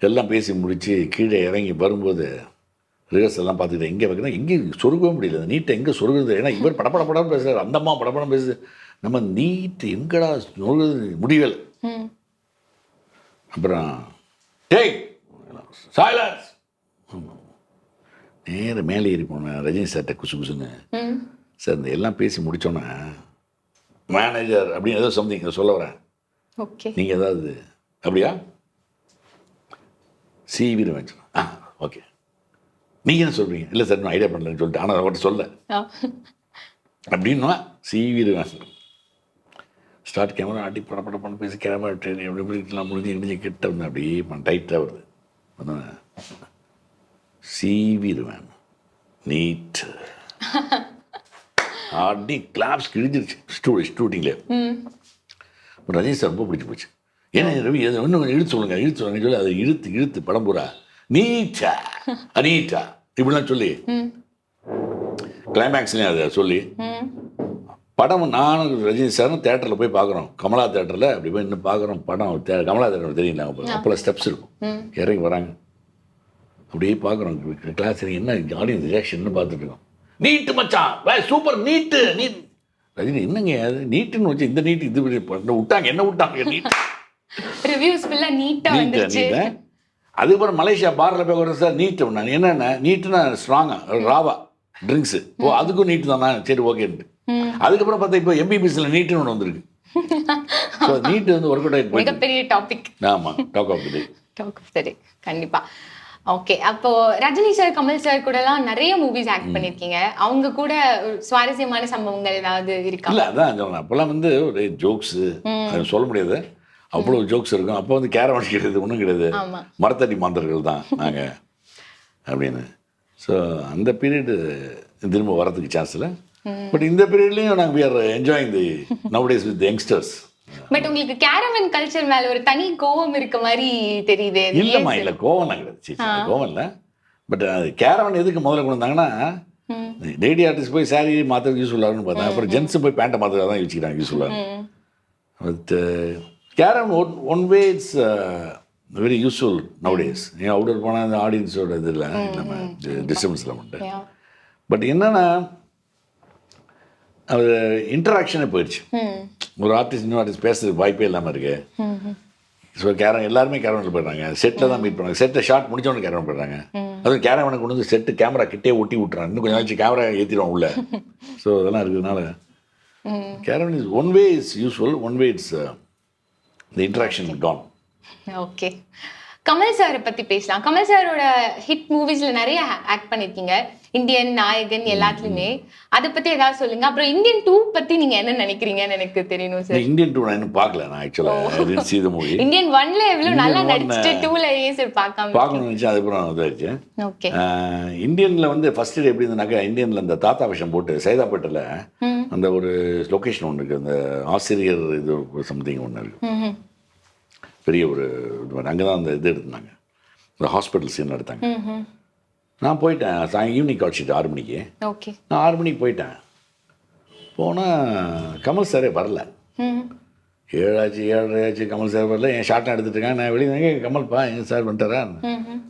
எல்லாம் பேசி முடித்து கீழே இறங்கி வரும்போது ரிஹர்சல் எல்லாம் பார்த்துக்கிட்டேன். எங்கே வைக்கிறேன் எங்கேயும் சொருகவே முடியல, நீட்டை எங்கே சொருகுறது. ஏன்னா இவர் படப்படம் பேசுகிறார், அந்த அம்மா படப்படம் பேசுது, நம்ம நீட்டு எங்கடா சொருகுறது முடியல. அப்புறம் டேய் சைலன்ஸ் நேர மேலே ஏறி போனேன் ரஜினி சார்கிட்ட குசுன்னு. சார் இந்த எல்லாம் பேசி முடித்தோன்னே மேனேஜர் அப்படின்னு ஏதோ சம்திங் சொல்ல வரேன், நீங்கள் ஏதாவது அப்படியா சீவிடுவேன். ஓகே நீங்கள் என்ன சொல்கிறீங்க? இல்லை சார் நான் ஐடியா பண்ணலன்னு சொல்லிட்டு, ஆனால் அவர்கிட்ட சொல்ல அப்படின்னா சீவிடுவேன். ஸ்டார்ட் கேமரா ஆட்டி படம் பேசி கேமரா ட்ரெயின் எப்படி எப்படிலாம் முடிஞ்சு கிட்ட வந்து அப்படியே டைட்டாக வருது. சீவிடுவேன் நீட் ஆடி கிளாப்ஸ் கிழிஞ்சிருச்சு ஷூட்டிங்லேயே. ரஜினி சார் ரொம்ப பிடிச்சி போச்சு. ஏன்னா ரவி இன்னும் கொஞ்சம் இழுத்து சொல்லுங்க சொல்லி அதை இழுத்து படம் பூரா நீட்டா அனீட்டா இப்படிலாம் சொல்லி கிளைமேக்ஸ்லேயும் அதை சொல்லி படம் நானும் ரஜினி சாரும் தேட்டரில் போய் பார்க்குறோம். கமலா தேட்டரில் அப்படி போய் இன்னும் பார்க்குறோம் படம். கமலா தேட்டர் தெரியல, அப்போல்லாம் ஸ்டெப்ஸ் இருக்கும், இறங்கி வராங்க அப்படியே பார்க்குறோம். கிளாஸ் என்ன ஆடியன்ஸ் ரியாக்ஷன் பார்த்துட்டு இருக்கோம். நீட்டு மச்சான் சூப்பர் நீட்டு நீட். ரஜினி என்னங்க அது நீட்டுன்னு வச்சு இந்த நீட்டு இது விட்டாங்க, என்ன விட்டாங்க நீட் ரிவ்யூஸ் ஃபுல்லா நீட்டா வந்துருச்சு. அதுக்கப்புறம் மலேசியா பார்ல போய் வரேன் சார் நீட்டு நான் என்னென்ன நீட்டுன்னா ஸ்ட்ராங்கா ராவா ட்ரிங்க்ஸு, ஓ அதுக்கும் நீட்டு தானா சரி ஓகேன்ட்டு. அதுக்கப்புறம் பார்த்தா இப்போ எம்பிபிஎஸ்ல நீட்டுன்னு ஒன்று வந்திருக்கு. ஸோ நீட்டு வந்து ஒர்க் அவுட் ஆகிட்டு மிகப்பெரிய டாபிக். ஆமாம் டாக் ஆஃப் தி டே கண்டிப்பா. ஓகே, அப்போ ரஜினி சார் கமல் சார் கூடலாம் நிறைய மூவிஸ் ஆக்ட் பண்ணியிருக்கீங்க. அவங்க கூட சுவாரஸ்யமான சம்பவங்கள் ஏதாவது இருக்கா? இல்லை அதான் சொன்னேன், அப்போல்லாம் வந்து ஒரு ஜோக்ஸு சொல்ல முடியாது, அவ்வளோ ஜோக்ஸ் இருக்கும். அப்போ வந்து கேரவான் கிடையாது, ஒன்றும் கிடையாது, மரத்தடி மாந்தர்கள் தான் நாங்கள் அப்படின்னு. ஸோ அந்த பீரியடு திரும்ப வரதுக்கு சான்ஸ் இல்லை. பட் இந்த பீரியட்லேயும் நாங்கள் we are enjoying the nowadays with youngsters. But உங்களுக்கு கேரவன் கல்ச்சர் மேல ஒரு தனி கோவம் இருக்க மாதிரி தெரியுது. இல்லைம்மா, இல்லை கோவம் கிடையாது, கோவம் இல்லை. பட் கேரவன் எதுக்கு முதல்ல கொண்டு வந்தாங்கன்னா லேடி ஆர்டிஸ்ட் போய் சாரி மாற்றுறதுக்கு யூஸ்ஃபுல்லாகுன்னு பார்த்தேன். அப்புறம் ஜென்ஸு போய் பேண்ட்டை மாற்றுறதா தான் யூஸ்ஃபுல்லாக யூஸ்ஃபுல்லாக. But caravan one way it's very useful nowadays. நீங்கள் அவுட்டர் போனால் அந்த ஆடியன்ஸோட இது இல்லை இல்லாமல் டிஸ்டர்பன்ஸில் மட்டும். பட் என்னென்னா அது இன்டராக்ஷனே போயிடுச்சு. ஒரு ஆர்டிஸ்ட் இன்னும் ஆர்டிஸ்ட் பேசுறதுக்கு வாய்ப்பே இல்லாமல் இருக்கு. ஸோ எல்லாருமே கேரவனில் போயிடுறாங்க, செட்டில் தான் மீட் பண்ணுறாங்க. செட்டை ஷார்ட் முடிச்சவொன்னு கேரவன் போயிடுறாங்க. அதுவும் கேரவனை கொண்டு வந்து செட்டு கேமரா கிட்டே ஒட்டி விட்டுறாங்க, இன்னும் கொஞ்சம் நாளைக்கு கேமரா ஏற்றிடுவோம் உள்ள. ஸோ அதெல்லாம் இருக்கிறதுனால caravan is one way is useful, one way it's the interaction கான். ஓகே, கமல் சாரை பற்றி பேசலாம். கமல் சாரோட ஹிட் மூவிஸில் நிறைய ஆக்ட் பண்ணியிருக்கீங்க, இந்தியன், நாயகன் எல்லாத்துலேயுமே. அதை பற்றி ஏதாவது சொல்லுங்க. அப்புறம் இந்தியன் 2 பற்றி நீங்கள் என்ன நினைக்கிறீங்கன்னு எனக்கு தெரியணும் சார். இந்தியன் 2 நான் இன்னும் பார்க்கல. நான் ஆக்சுவலாக see the movie. இந்தியன் 1ல எவ்வளோ நல்லா நடிச்சுட்டு 2ல ஏன் சார் பார்க்கணும்னு நினச்சேன். அதுக்கப்புறம் இதாகிடுச்சு. ஓகே, இந்தியனில் வந்து ஃபர்ஸ்ட் இயர் எப்படி இருந்தனாக்கா, இந்தியனில் அந்த தாத்தா விஷம் போட்டு சைதாப்பேட்டில் அந்த ஒரு லொக்கேஷன் ஒன்று இருக்குது, அந்த ஆசிரியர் இது சம்திங் ஒன்று இருக்குது. பெரிய ஒரு அங்கே தான் அந்த இது எடுத்தாங்க, இந்த ஹாஸ்பிட்டல் சீன் எடுத்தாங்க. நான் போயிட்டேன் ஈவினிங் கால் ஷீட் 6 மணிக்கு. ஓகே. நான் 6 மணிக்கு போயிட்டேன். போனால் கமல் சாரே வரல. 7 ஆச்சு 7:30 ஆச்சு, கமல் சார் வரல. என் ஷார்ட்டாக எடுத்துகிட்டு இருக்காங்க. நான் வெளியே கமல்ப்பா எங்கள் சார் வந்துட்டாரா?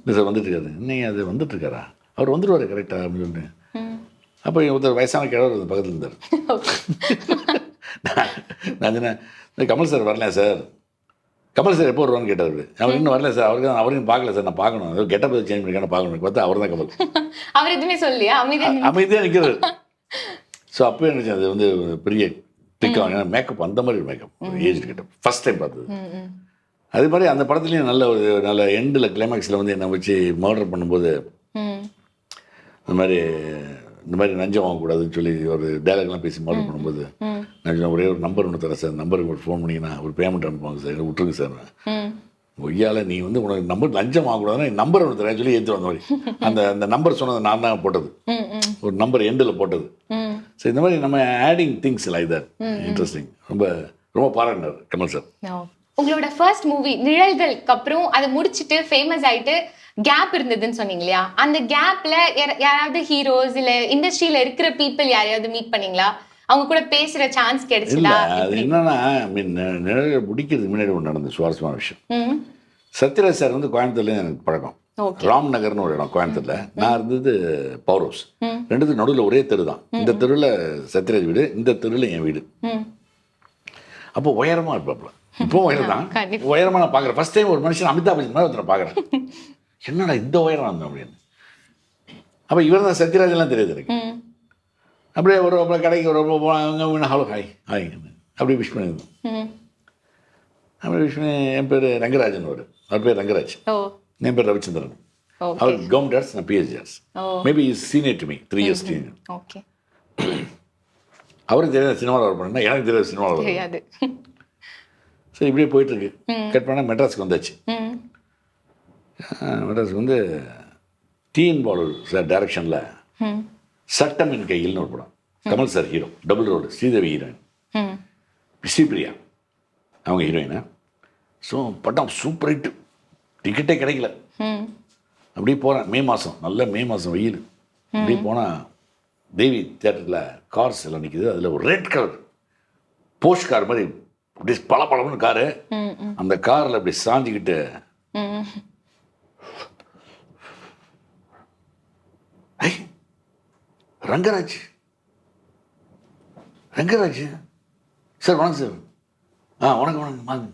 இல்லை சார் வந்துட்டு இருக்காரு. இன்னைக்கு அது வந்துட்டு இருக்காரா? அவர் வந்துடுவார் கரெக்டாக அப்படின்னு சொல்லிட்டு. அப்போ ஒருத்தர் வயசான கிழவர் பக்கத்தில் இருந்தார். நான் சொன்னேன், கமல் சார் வரல சார். கமல் சார் எப்போ வருவான்னு கேட்டார். அவர் இன்னும் வரல சார். அவரையும் பார்க்கல சார். நான் பார்க்கணும், ஏதோ கெட்டப் சேஞ்ச் பண்ணிக்கான பார்க்கணும். பார்த்தா அவர் தான் கமல். அவர் எதுவுமே சொல்லியா? அமைதியாக நிற்கிறார். ஸோ அப்போ நினச்சேன் அது வந்து பெரிய திக்காக மேக்கப், அந்த மாதிரி மேக்கப் ஏஜ் கிட்ட ஃபஸ்ட் டைம் பார்த்தது. அதே மாதிரி அந்த படத்துலேயும் நல்ல ஒரு நல்ல எண்டில் கிளைமேக்ஸில் வந்து என்னை வச்சு மர்டர் பண்ணும்போது இந்த மாதிரி நஞ்சம் வாங்கக்கூடாதுன்னு சொல்லி ஒரு டைலாக்லாம் பேசி மர்டர் பண்ணும்போது நான் சொன்னேன், ஒரே ஒரு நம்பர் ஒன்று தரேன் சார், நம்பருக்கு ஒரு ஃபோன் பண்ணிங்கன்னா ஒரு பேமெண்ட் அனுப்புவாங்க சார், விட்டுருங்க சார். ஒய்யால நீ வந்து உனக்கு நம்பர் லஞ்சம் வாங்கக்கூடாதுன்னா நம்பர் ஒன்று தரேன் சொல்லி ஏற்று வந்த மாதிரி அந்த நம்பர் சொன்னது நான் தான் போட்டது, ஒரு நம்பர் எண்டில் போட்டது. ஸோ இந்த மாதிரி நம்ம adding things like that interesting. ரொம்ப ரொம்ப பாராட்டினார் கமல் சார். உங்களோட ஃபர்ஸ்ட் மூவி நிழல்களுக்கு அப்புறம் அதை முடிச்சுட்டு ஃபேமஸ் ஆயிட்டு கேப் இருந்ததுன்னு சொன்னீங்க இல்லையா? அந்த கேப்ல யாராவது ஹீரோஸ் இல்ல இண்டஸ்ட்ரியில இருக்கிற பீப்புள் யாரையாவது மீட் பண்ணீங்களா? அவங்க கூட பேசுற சான்ஸ் கிடைச்சதா? அது என்னன்னா நிழல்கள் முடிக்கிறதுக்கு முன்னாடி ஒன்று நடந்த சுவாரஸ்யமான விஷயம். சத்யராஜ் சார் வந்து கோயம்புத்தூர்ல எனக்கு பழக்கம். ராம் நகர்னு ஒரு இடம் கோயம்புத்தூர்ல. நான் இருந்தது பவர் ஹவுஸ். ரெண்டுத்துக்கு நடுவில் ஒரே தெரு தான். இந்த தெருவில் சத்யராஜ் வீடு, இந்த தெருவில் என் வீடு. அப்போ உயரமா இருப்பாப்புல. இப்போ உயரம் தான், உயரமா நான் பார்க்குறேன். ஃபர்ஸ்ட் டைம் ஒரு மனுஷன் அமிதாப் பச்சன் மாதிரி ஒருத்தரை பார்க்குறேன். என்னடா இந்த உயரம் இருந்தோம் அப்படின்னு. அப்போ இவர் தான் சத்யராஜெல்லாம் தெரியுது எனக்கு. அப்படியே ஒரு கடைக்கு ஒரு ஹலோ ஹாய் ஹாய் அப்படி விஷ் பண்ணியிருந்தோம். அப்படி விஷ் பண்ணி என் பேர் ரங்கராஜன், அவர் பேர் ரங்கராஜ், என் பேர் ரவிச்சந்திரன். அவர் கவர்மெண்ட் ஆர்ட்ஸ், நான் PhD arts. Maybe is senior to me 3 years senior. அவருக்கு தெரியாத சினிமாவில் ஒர்க் பண்ணா, எனக்கு தெரியாத சினிமாவில் தெரியாது. சரி இப்படியே போயிட்டுருக்கு. கட் பண்ணால் மெட்ராஸுக்கு வந்தாச்சு. மெட்ராஸுக்கு வந்து டிஎன் பாலு சார் டைரக்ஷனில் சட்டம் என் கையில்னு ஒரு படம். Kamal sir hero, double road, Sridevi heroine, Sripriya அவங்க ஹீரோயினை. ஸோ படம் சூப்பர் ஹிட், டிக்கெட்டே கிடைக்கல. அப்படியே போகிறேன், மே மாதம், நல்ல மே மாதம் வெயில். அப்படியே போனால் தேவி தியேட்டரில் கார்ஸ் எல்லாம் நிற்கிது. அதில் ஒரு ரெட் கலர் போஸ்ட் கார் மாதிரி அப்படியே பளபளன்னு காரு. அந்த காரில் அப்படி சாஞ்சிக்கிட்டு ரங்கராஜ் சார் வணக்கம் சார். வணக்கம் வாங்க.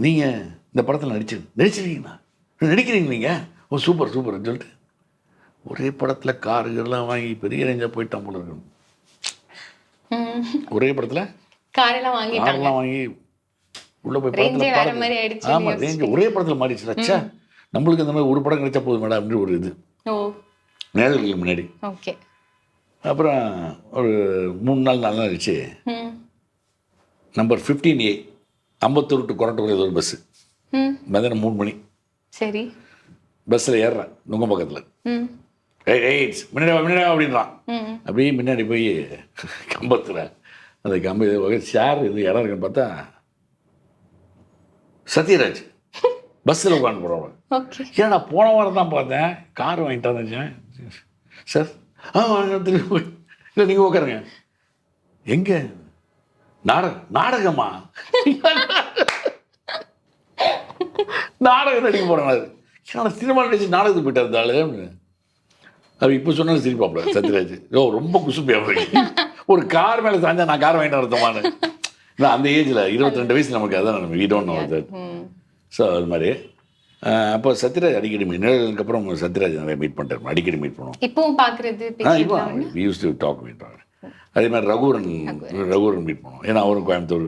நீங்கள் இந்த படத்தில் நடிச்சிருக்கீங்களா? நடிக்கிறீங்க நீங்கள்? ஓ சூப்பர் சூப்பர்னு சொல்லிட்டு ஒரே படத்தில் காருகள்லாம் வாங்கி பெரிய ரேஞ்சாக போயிட்டான் போல இருக்கணும். ஒரே படத்தில் காரெல்லாம் வாங்கி உள்ளே போய் படத்தில் ஆமாம் ரேஞ்சு ஒரே படத்தில் மாறிடுச்சு. அச்சா நம்மளுக்கு இந்த மாதிரி ஒரு படம் கிடைச்சா போதும் மேடம் அப்படின்னு ஒரு இது நேரங்களுக்கு முன்னாடி. அப்புறம் ஒரு 3 நாள் 4 நாள் ஆயிடுச்சு. Number 15A Ambattur to Korattur ஏதோ ஒரு பஸ்ஸு. மதியானம் 3 மணி. சரி பஸ்ஸில் ஏறுறேன் நுங்கம்பக்கத்தில். முன்னாடி அப்படின்றான். அப்படியே முன்னாடி போய் கம்பத்தில் அந்த கம்பு சேர் இது இடம் இருக்குன்னு பார்த்தா சத்யராஜ் பஸ்ஸில் உட்காந்து போகிறவங்க. ஏன்னா நான் போன வாரம் தான் பார்த்தேன், கார் வாங்கிட்டு வந்துச்சேன் சார். திரும்பி இல்லை நீங்கள் உட்காருங்க. எங்கே நாடகமா? நாடகம் நடிக்க போகிறேன். அது சினிமா நடிச்சு நாடகத்துக்கு போயிட்டு இருந்தாலும் அது இப்போ சொன்னாலும் சிரிப்பாப்புல சத்யராஜ். ரொம்ப குசுப்பியாக ஒரு கார் மேலே சாஞ்சா நான் கார் வாங்கிட்டு வரத்தமானு. அந்த ஏஜில் 22 வயசு நமக்கு அதான் நம்ம வீடோன்னு வருது. ஸோ அது மாதிரி அப்போ சத்யராஜ் அடிக்கடி நிழலுக்கு அப்புறம் சத்யராஜ் நிறைய மீட் பண்ணிட்டார், அடிக்கடி மீட் பண்ணுவோம். இப்போவும் பார்க்குறது யூஸ் டு டாக் மீட். அதே மாதிரி ரகுவரன் மீட் பண்ணுவோம். ஏன்னா அவரும் கோயம்புத்தூர்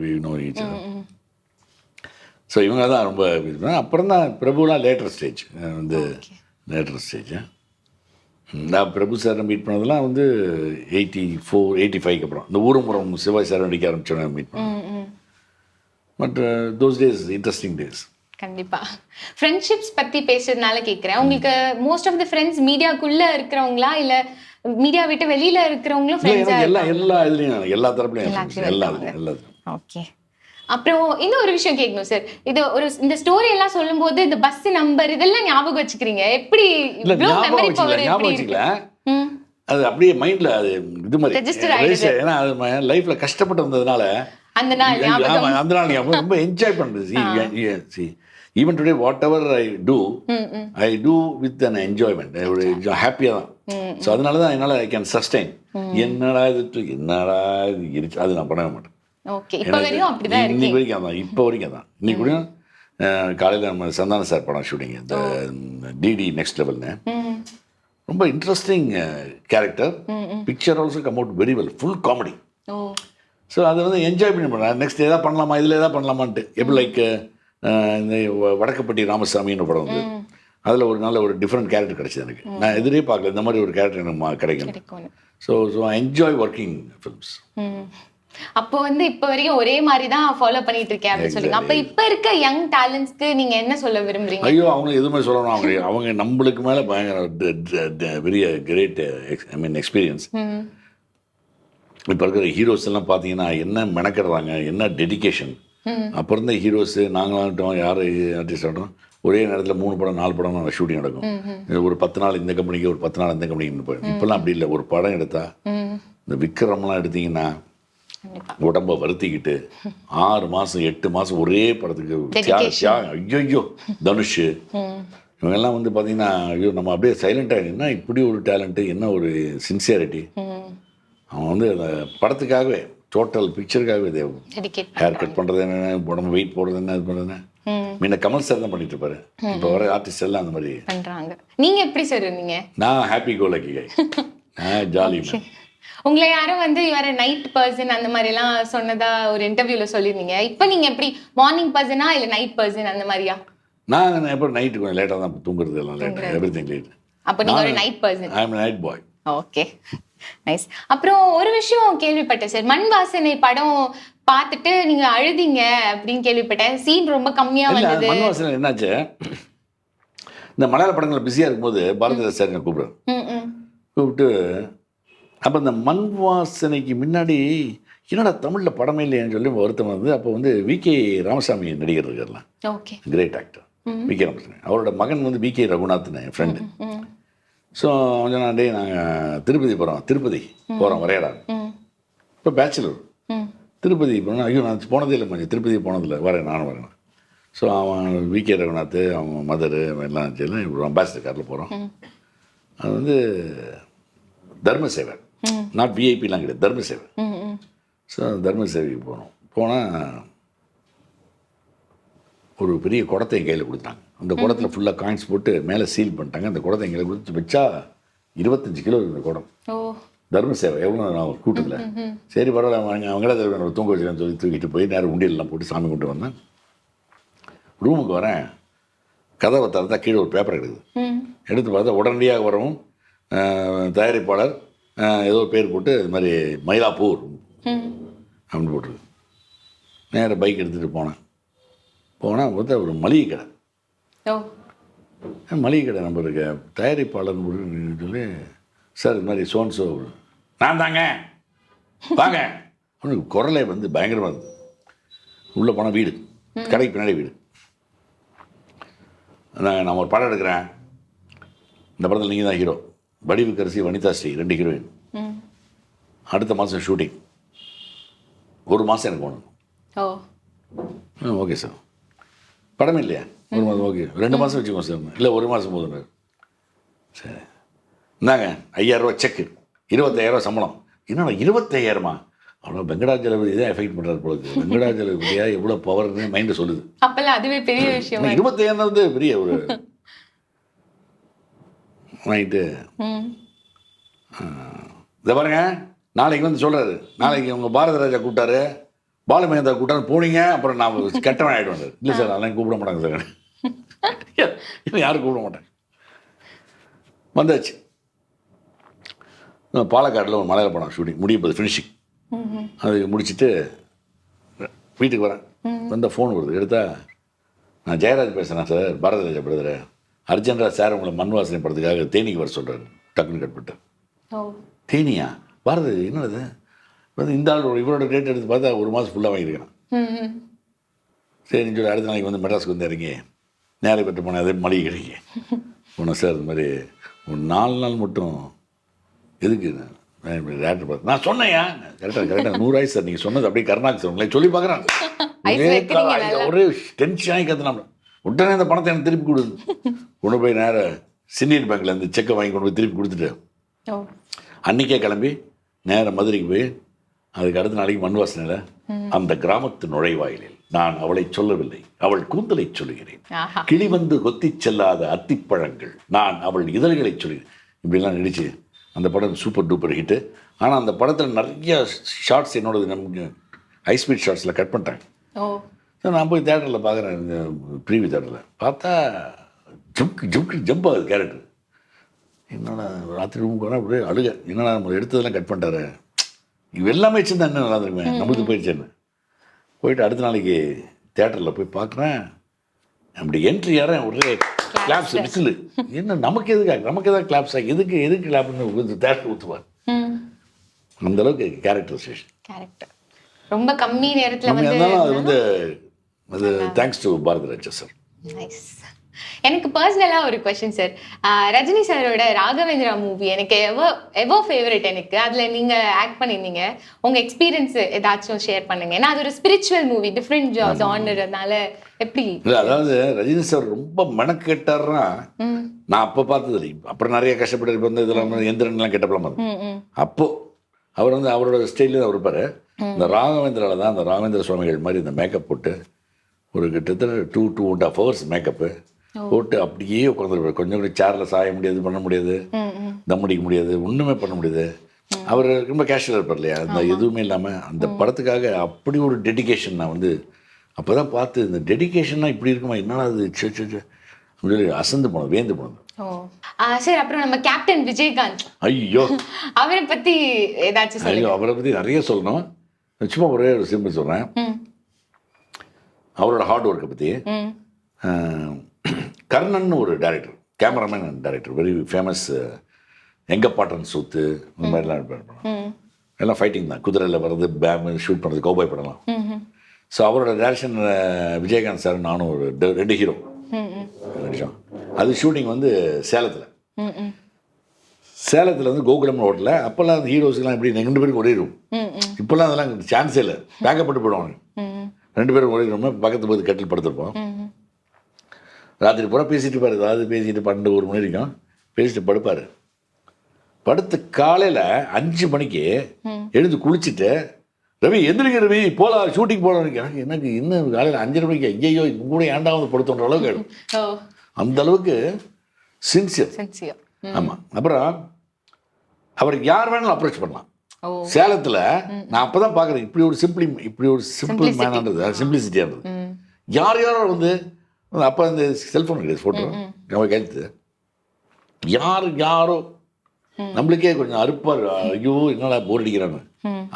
ஸோ இவங்க தான் ரொம்ப அப்புறம் தான் பிரபுலாம் லேட்டர் ஸ்டேஜ் நான் பிரபு சாரை மீட் பண்ணதெல்லாம் வந்து 84 85 அப்புறம் இந்த ஊரும் சிவாஜி சாரை நடிக்க ஆரம்பிச்சோன்னு மீட் பண்ணோம். But those days interesting days. கண்டிப்பா. ஃப்ரெண்ட்ஷிப்ஸ் பத்தி பேசுறதுனால கேட்குறேன், உங்களுக்கு மோஸ்ட் ஆஃப் தி ஃப்ரெண்ட்ஸ் மீடியாக்குள்ள இருக்கிறவங்களா இல்ல மீடியா விட்டு வெளியில இருக்கிறவங்களும் ஃப்ரெண்ட்ஸா? எல்லா இதுலயும் எல்லா தரப்புலையும் எல்லா. ஓகே. அப்புறம் இன்னும் ஒரு விஷயம் கேட்கணும் சார். இது இந்த ஸ்டோரி எல்லாம் சொல்லும்போது இந்த பஸ் நம்பர் இதெல்லாம் ஞாபகம் வச்சுக்கிறீங்க. எப்படி இல்ல இவ்ளோ ஞாபகம் மெமரி வச்சுக்கல, பவர் ஞாபகம் எப்படி இருக்கு? வச்சுக்கல. ம். அது அப்படியே மைண்ட்ல அது இது மாதிரி Register ஆயிடுது. register. ஏன்னா அது லைஃப்ல கஷ்டப்பட்டு வந்ததுனால அந்த நாள் ஆமா, ஞாபகம். அந்த நாள் ஞாபகம் ரொம்ப என்ஜாய் பண்றது. See, even today whatever I do, I do with an enjoyment. ஒரு ஹாப்பியா தான். ஸோ அதனால தான் என்னால் ஐ கேன் சஸ்டைன். என்னடா இது இருக்கு அது நான் பண்ணவே மாட்டேன். ஓகே. இப்ப வரையும் அப்படிதான் இருக்கு. இன்னைக்கு வரைக்கும் அதான், இப்போ வரைக்கும் அதான். இன்னைக்கு கூட காலையில் நம்ம சந்தான சார் படம் ஷூட்டிங், இந்த டிடி நெக்ஸ்ட் லெவல்னு, ரொம்ப interesting character. Picture also come out very well, full comedy. Oh. So அதை வந்து என்ஜாய் பண்ணி பண்ணுறேன். நெக்ஸ்ட் எதாவது பண்ணலாமா, இதில் எதாவது பண்ணலாமான்ட்டு. எப்படி லைக் இந்த வடக்கப்பட்டி ராமசாமின்னு படம் வந்து, அதில் ஒரு நல்ல ஒரு டிஃப்ரெண்ட் கேரக்டர் கிடச்சிது எனக்கு. நான் எதிரே பார்க்கல இந்த மாதிரி ஒரு கேரக்டர் எனக்கு கிடைக்கும். So I enjoy working films. அப்போ வந்து இப்ப வரைக்கும் ஒரே மாதிரி தான் ஃபாலோ பண்ணிட்டு இருக்கேன் அப்படின்னு சொல்லுங்க. அப்ப இப்ப இருக்க யங் டேலண்ட்ஸ்க்கு நீங்க என்ன சொல்ல விரும்புறீங்க? ஐயோ, அவங்களுக்கு எதுவுமே சொல்லணும். அவங்க நம்மளுக்கு மேலே பயங்கர வெரி கிரேட் எக்ஸ்பீரியன்ஸ். இப்போ இருக்கிற ஹீரோஸ் எல்லாம் பார்த்தீங்கன்னா என்ன மெனக்கிடுறாங்க, என்ன டெடிக்கேஷன். அப்போ இருந்த ஹீரோஸு நாங்களாகட்டும், யார் ஆர்டிஸ்ட் ஆகட்டும், ஒரே நேரத்தில் 3 படம் 4 படம் ஷூட்டிங் நடக்கும். ஒரு 10 நாள் இந்த கம்பெனிக்கு, ஒரு 10 நாள் இந்த கம்பெனிக்கு போயிடும். இப்போல்லாம் அப்படி இல்லை. ஒரு படம் எடுத்தா, இந்த விக்ரம்லாம் எடுத்தீங்கன்னா உடம்ப வருத்திக்கிட்டு 6 மாதம் 8 மாதம் ஒரே படத்துக்கு ஐயோ தனுஷ் இவங்கெல்லாம் வந்து பார்த்தீங்கன்னா, ஐயோ நம்ம அப்படியே சைலண்டாக என்ன இப்படி ஒரு டேலண்ட்டு, என்ன ஒரு சின்சியாரிட்டி. அவன் வந்து அந்த படத்துக்காகவே டோட்டல் பிக்சருக்காகவே ஹேர் கட் பண்ணுறது என்ன, உடம்பு வெயிட் போடுறது என்ன, இது பண்ணுறது என்ன. முன்ன கமல் சார் தான் பண்ணிட்டு இருப்பாரு. இப்போ வர ஆர்டிஸ்ட் எல்லாம் அந்த மாதிரி பண்றாங்க. நீங்க எப்படி சார் இருந்தீங்க? நான் ஹாப்பி கோ லக்கி கை, நான் ஜாலி. உங்களை யாரும் வந்து இவர நைட் பர்சன் அந்த மாதிரி எல்லாம் சொன்னதா ஒரு இன்டர்வியூல சொல்லியிருந்தீங்க. இப்போ நீங்க எப்படி மார்னிங் பர்சனா இல்ல நைட் பர்சன் அந்த மாதிரியா? நான் எப்போ நைட்டு கொஞ்சம் லேட்டாக தான் தூங்குறது, எல்லாம் லேட், எவ்ரிதிங் லேட். அப்போ நீங்க ஒரு நைட் பர்சன். ஐ அம் நைட் பாய். Okay, nice. அப்புறம் ஒரு விஷயம் கேள்விப்பட்டேன் சார், மண் வாசனை படம் பார்த்துட்டு நீங்க அழுதீங்க அப்படின்னு கேள்விப்பட்டேன். சீன் ரொம்ப கம்மியா வந்தது. மண் வாசனை என்னாச்சு, இந்த மலையாள படங்கள் பிஸியாக இருக்கும்போது பாரதிராஜ் சார் கூப்பிட்டு, அப்போ இந்த மண் வாசனைக்கு முன்னாடி என்னடா தமிழில் படமே இல்லையான்னு சொல்லி வருத்தம் வந்து, அப்போ வந்து வி.கே. ராமசாமி நடிகர் இருக்கார்லாம், okay, great actor V K. Ramasamy. அவரோட மகன் வந்து வி.கே. ரகுநாத்னு என் ஃப்ரெண்டு. ஸோ அவன் சொன்னாண்டே நாங்கள் திருப்பதி போகிறோம் வரையடா. இப்போ பேச்சுலர் திருப்பதி போனால், ஐயோ நான் போனதே இல்லை மஞ்சள், திருப்பதி போனதில்லை, நானும் வரேன். ஸோ அவன் வி.கே. ரகுநாத், அவன் மதரு எல்லாம் சேர்ந்து ஒரு அம்பாசிடர் காரில் போகிறோம். அது வந்து தர்ம சேவை, நாட் விஐபிலாம் கிடையாது, தர்ம சேவை. ஸோ தர்ம சேவைக்கு போனால் ஒரு பெரிய குடத்தை என் கையில் கொடுத்தாங்க. அந்த குடத்தில் ஃபுல்லாக காயின்ஸ் போட்டு மேலே சீல் பண்ணிட்டாங்க. அந்த குடத்தை என் கையில் கொடுத்து வச்சா 25 கிலோ இந்த குடம். தர்ம சேவை எவ்வளோ நான் கூட்டத்தில். சரி பரவாயில்ல, அவங்கள தூங்க வச்சுக்கன்னு சொல்லி தூக்கிட்டு போய் நேரம் உண்டியெல்லாம் போட்டு சாமி கொண்டு வந்தேன். ரூமுக்கு வரேன், கதவை திறந்தா கீழே ஒரு பேப்பர் எடுக்குது. எடுத்து பார்த்தா உடனடியாக வரவும் தயாரிப்பாளர் ஏதோ பேர் போட்டு இது மாதிரி மயிலாப்பூர் அப்படின்னு போட்டிருக்கு. நேராக பைக் எடுத்துகிட்டு போனேன் பார்த்தா ஒரு மளிகை கடை. மளிகை கடை நம்பர் இருக்க தயாரிப்பாளர் சொல்லி, சார் இது மாதிரி சோன்சோ, நான் தாங்க வாங்க. அவனுக்கு குரலே வந்து பயங்கரமாக இருந்தது. உள்ளே போனால் வீடு, கடைக்கு பின்னாடி வீடு. நான் ஒரு படம் எடுக்கிறேன், இந்த படத்தில் நீங்கள் தான் ஹீரோ, வடிவுக்கரசி வனிதா ஸ்ரீ 2 ஹீரோயின். அடுத்த மாதம் ஷூட்டிங், 1 மாதம் எனக்கு ஒன்று. ஓகே சார், படமே இல்லையா, 1 மாதம், ஓகே 2 மாதம் வச்சுக்கோங்க சார். இல்லை 1 மாதம் போதும். சரி இந்தாங்க 5000 ரூபா செக்கு, 25000 சம்பளம். என்னடா 25000மா? அவ்வளோ வெங்கடாஜலபதி தான் எஃபெக்ட் பண்ணுறாரு பொழுது. வெங்கடாஜலபதியா எவ்வளோ பவர்னு மைண்டு சொல்லுது. அப்பெல்லாம் அதுவே பெரிய விஷயம். 25000 வந்து பெரிய ஒரு நைட்டு. இதை பாருங்க, நாளைக்கு வந்து சொல்கிறாரு, நாளைக்கு உங்கள் பாரதிராஜா கூப்பிட்டாரு, பாலுமகேந்திரா கூப்பிட்டாரு, போனீங்க அப்புறம் நான் கெட்டவன் ஆகிடுவேன். இல்லை சார் அதெல்லாம் கூப்பிட மாட்டாங்க சார், இன்னும் யாரும் கூப்பிட மாட்டேன். வந்தாச்சு. பாலக்காட்டில் ஒரு மலையாள படம் ஷூட்டிங் முடிய போகுது, ஃபினிஷிங். அது முடிச்சுட்டு வீட்டுக்கு வரேன். வந்தால் ஃபோன் வருது. எடுத்தால் நான் ஜெயராஜ் பேசுகிறேன் சார், பாரதிராஜா பிரதர், அர்ஜென்ராஜ் சார் உங்களை மண் வாசனை படத்துக்காக தேனிக்கு வர சொல்கிறாரு. டக்குன்னு கட் பண்ணிட்டு, தேனியா பாரதி என்னது வந்து இந்த ஆள் இவரோட ரேட் எடுத்து பார்த்தா 1 மாதம் ஃபுல்லாக வாங்கியிருக்கேன். சரின்னு சொல்லி அடுத்த நாளைக்கு வந்து மெட்ராஸுக்கு வந்து இறங்கி நேரம் பெற்று போனேன். அதே மளிகை கடைக்கு போனேன். சார் இந்த மாதிரி ஒரு 4 நாள் மட்டும் எதுக்கு டேரக்டர் பார்த்து நான் சொன்னேயா கரெக்டாக 100 ஆயிடுச்சு சார் நீங்கள் சொன்னது அப்படியே கருணாக்கு சார் உங்களை சொல்லி பார்க்குறாங்க. ஒரே டென்ஷன் ஆகி கற்றுனாங்க. உடனே அந்த பணத்தை எனக்கு திருப்பி கொடு. கொண்டு போய் நேராக சிண்டியன் பேங்க்கில் இந்த செக்கை வாங்கி கொண்டு போய் திருப்பி கொடுத்துட்டு அன்றைக்கே கிளம்பி நேராக மதுரைக்கு போய் அதுக்கு அடுத்த நாளைக்கு மண் வாசனையில் அந்த கிராமத்து நுழைவாயிலில் நான் அவளை சொல்லவில்லை, அவள் கூந்தலை சொல்லுகிறேன். கிளி வந்து கொத்தி செல்லாத அத்திப்பழங்கள் நான் அவள் இதழ்களை சொல்லுகிறேன். இப்படிலாம் நடிச்சு அந்த படம் சூப்பர் டூப்பர் ஹிட்டு. ஆனால் அந்த படத்தில் நிறைய ஷார்ட்ஸ் என்னோடது நமக்கு ஹைஸ்பீட் ஷார்ட்ஸில் கட் பண்ணிட்டாங்க. நான் போய் தேட்டரில் பார்க்குறேன், ப்ரீவியூ தேட்டரில் பார்த்தா ஜம்ப் ஆகுது கேரக்டர். என்னடா ராத்திரி ரூமுக்கு போனால் அப்படியே அழுக, என்னடா நம்ம எடுத்ததெல்லாம் கட் பண்ணிட்டாரு, இவ எல்லாமே வச்சுருந்தா என்ன நல்லா இருக்குமே, நம்மளுக்கு போயிடுச்சேன்னு போயிட்டு அடுத்த நாளைக்கு தேட்டரில் போய் பார்க்குறேன். அப்படி என்ட்ரி யாரும் ஒரே கிளாப்ஸ் விசில். என்ன நமக்கு எதாவது கிளாப்ஸ் ஆகி எதுக்கு கிளாப்னு தேட்டர் ஊற்றுவார். அந்த அளவுக்கு கேரக்டர் ரொம்ப கம்மி நேரத்தில் இருந்தாலும் அது வந்து அது தேங்க்ஸ் டு பாரதிராஜா சார். எனக்கு பர்சனலாக ஒரு கொஸ்டின் சார். ரஜினி சாரோட ராகவேந்திரா மூவி எனக்கு எவோ ஃபேவரட். எனக்கு அதில் நீங்கள் ஆக்ட் பண்ணியிருந்தீங்க. உங்கள் எக்ஸ்பீரியன்ஸ் ஏதாச்சும் ஷேர் பண்ணுங்க. ஏன்னா அது ஒரு ஸ்பிரிச்சுவல் மூவி, டிஃப்ரெண்ட் ஜானர்னால எப்படி இல்லை. அதாவது ரஜினி சார் ரொம்ப மெனக்கெட்டார்னா நான் அப்போ பார்த்தது இல்லை. அப்புறம் நிறைய கஷ்டப்பட்டு இப்போ வந்து இதெல்லாம் எந்திரன்லாம் கெட்டப்பெல்லாம் பார்த்தேன். அப்போது அவர் வந்து அவரோட ஸ்டைலில் தான் இருப்பார். இந்த ராகவேந்திராவில் தான் அந்த ராகவேந்திர சுவாமிகள் மாதிரி இந்த மேக்கப் போட்டு ஒரு கிட்டத்தட்ட 2.5 hours மேக்கப்பு போட்டு அப்படியே உட்காந்துருப்பார். கொஞ்சம் கூட சேரில் சாய முடியாது, பண்ண முடியாது, தம் அடிக்க முடியாது, ஒன்றுமே பண்ண முடியாது. அவர் ரொம்ப கேஷுவலாக இருப்பார் இல்லையா, அந்த எதுவுமே இல்லாமல் அந்த படத்துக்காக அப்படி ஒரு டெடிக்கேஷன். நான் வந்து அப்போ தான் பார்த்து இந்த டெடிக்கேஷன்னா இப்படி இருக்குமா, என்னன்னா அது சொல்லி அசந்து போனது, வேந்து போனது. சார் அப்புறம் நம்ம கேப்டன் விஜயகாந்த், ஐயோ அவரை பற்றி ஏதாச்சும் சொல்லுங்க. ஐயோ அவரை பற்றி நிறைய சொல்லணும். சும்மா ஒரே ஒரு சிம்பிள் சொல்கிறேன். அவரோட ஹார்ட் ஒர்க்கை பற்றி. கர்ணன் ஒரு director, cameraman and director, very famous. எங்க பாட்டன் சூத்து இந்த மாதிரிலாம் இருப்பார். எல்லாம் ஃபைட்டிங் தான், குதிரையில் வர்றது, பேம் ஷூட் பண்ணுறது, கௌபாய் படலாம். ஸோ அவரோட டைரக்ஷன் விஜயகாந்த் சார் நானும் ஒரு 2 ஹீரோ நடித்தோம். அது ஷூட்டிங் வந்து சேலத்தில் வந்து கோகுலம் ரோட்டில். அப்போல்லாம் அந்த ஹீரோஸ்லாம் எப்படி 2 பேருக்கு ஒரே ரூம். இப்போல்லாம் அதெல்லாம் சான்ஸே இல்லை, பேக்கப்பட்டு போயிடுவாங்க. 2 பேரும் ஒரே ரூம், பக்கத்து போது கட்டில் படுத்துருப்போம். ராத்திரி பூரா பேசிட்டு இருப்பார், ஏதாவது பேசிட்டு 12-1 மணி வரைக்கும் பேசிட்டு படுப்பார். படுத்து காலையில் 5 மணிக்கு எழுந்து குளிச்சுட்டு, ரவி எந்திரிக்க ரவி போகலாம், ஷூட்டிங் போகலாம். எனக்கு இன்னும் காலையில் 5:30 மணிக்கு ஐயோ இன்னும் கூட ஏண்டா வந்து படுத்துன்ற அளவுக்கு ஆகிடும். அந்த அளவுக்கு சின்சியர். ஆமாம். அப்புறம் அவருக்கு யார் வேணாலும் அப்ரோச் பண்ணலாம். சேலத்தில் நான் அப்போ தான் பார்க்குறேன் இப்படி ஒரு சிம்பிள் மேனானது, சிம்பிளிசிட்டியானது. யாரோ வந்து அப்போ இந்த செல்ஃபோன் கிடையாது, ஃபோட்டோ நம்ம கையெழுத்து, யாரோ நம்மளுக்கே கொஞ்சம் அறுப்பார், ஐயோ என்னடா போர் அடிக்கிறான்னு.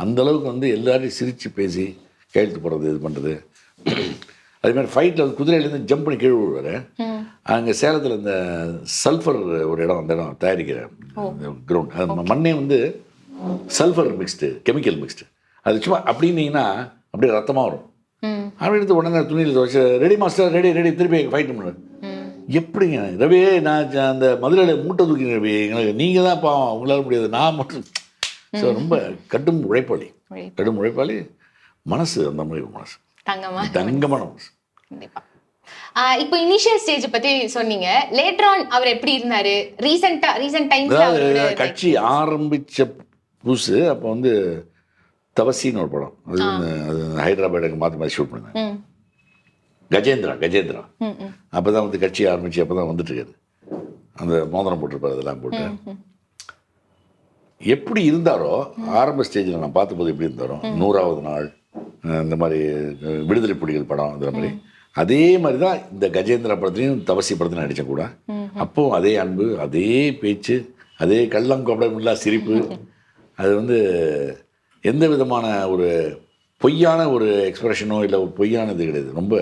அந்த அளவுக்கு வந்து எல்லாரையும் சிரித்து பேசி கையெழுத்து போடுறது, இது பண்ணுறது. அதேமாதிரி ஃபைட்டில் வந்து குதிரையிலேருந்து ஜம்ப் பண்ணி கீழே விடுவார். அங்கே சேலத்தில் இந்த சல்ஃபர் ஒரு இடம், அந்த இடம் தயாரிக்கிற கிரவுண்ட், அது மண்ணே வந்து சல்ஃபர் மிக்ஸ்டு, கெமிக்கல் மிக்ஸ்டு. அது சும்மா அப்படின்னீங்கன்னா அப்படியே ரத்தமாக வரும். அப்படி எடுத்து உடனே துணியில் துவைச்சு ரெடி மாஸ்டர், ரெடி திருப்பி ஃபைட் பண்ணுவேன். எப்படிங்க ரவி, நான் அந்த மதுரையில் மூட்டை தூக்கினேன் ரவி, எங்களுக்கு நீங்கள் தான் பாவம், உங்களால் முடியாது, நான் மட்டும். ஸோ ரொம்ப கடும் உழைப்பாளி, மனசு அந்த மாதிரி மனசு, தங்கமான மனசு. இப்போ இனிஷியல் ஸ்டேஜ் பத்தி சொன்னீங்க, லேட்டர் ஆன் அவர் எப்படி இருந்தாரு? ரீசன்ட் டைம்ஸ்ல கட்சி ஆரம்பிச்ச புதுசு அப்போ வந்து தவசின்னு ஒரு படம், அது ஹைதராபாத்துக்கு மாற்றி ஷூட் பண்ணேன். கஜேந்திரா அப்போ தான் வந்து கட்சி ஆரம்பித்து அப்போ தான் வந்துட்டு இருக்காரு. அந்த மோதிரம் போட்டிருப்பார், அதெல்லாம் போட்டு எப்படி இருந்தாரோ ஆரம்ப ஸ்டேஜில் நான் பார்த்தபோது எப்படி இருந்தாரோ, 100வது நாள் இந்த மாதிரி விடுதலை புலிகள் படம், அந்த மாதிரி அதே மாதிரி தான் இந்த கஜேந்திரா படத்துலையும் தவசி படத்துலையும் நடித்தேன் கூட. அப்போது அதே அன்பு, அதே பேச்சு, அதே கள்ளங்கொப்படமில்லா சிரிப்பு. அது வந்து எந்த விதமான ஒரு பொய்யான ஒரு எக்ஸ்பிரஷனோ இல்லை ஒரு பொய்யான இது கிடையாது. ரொம்ப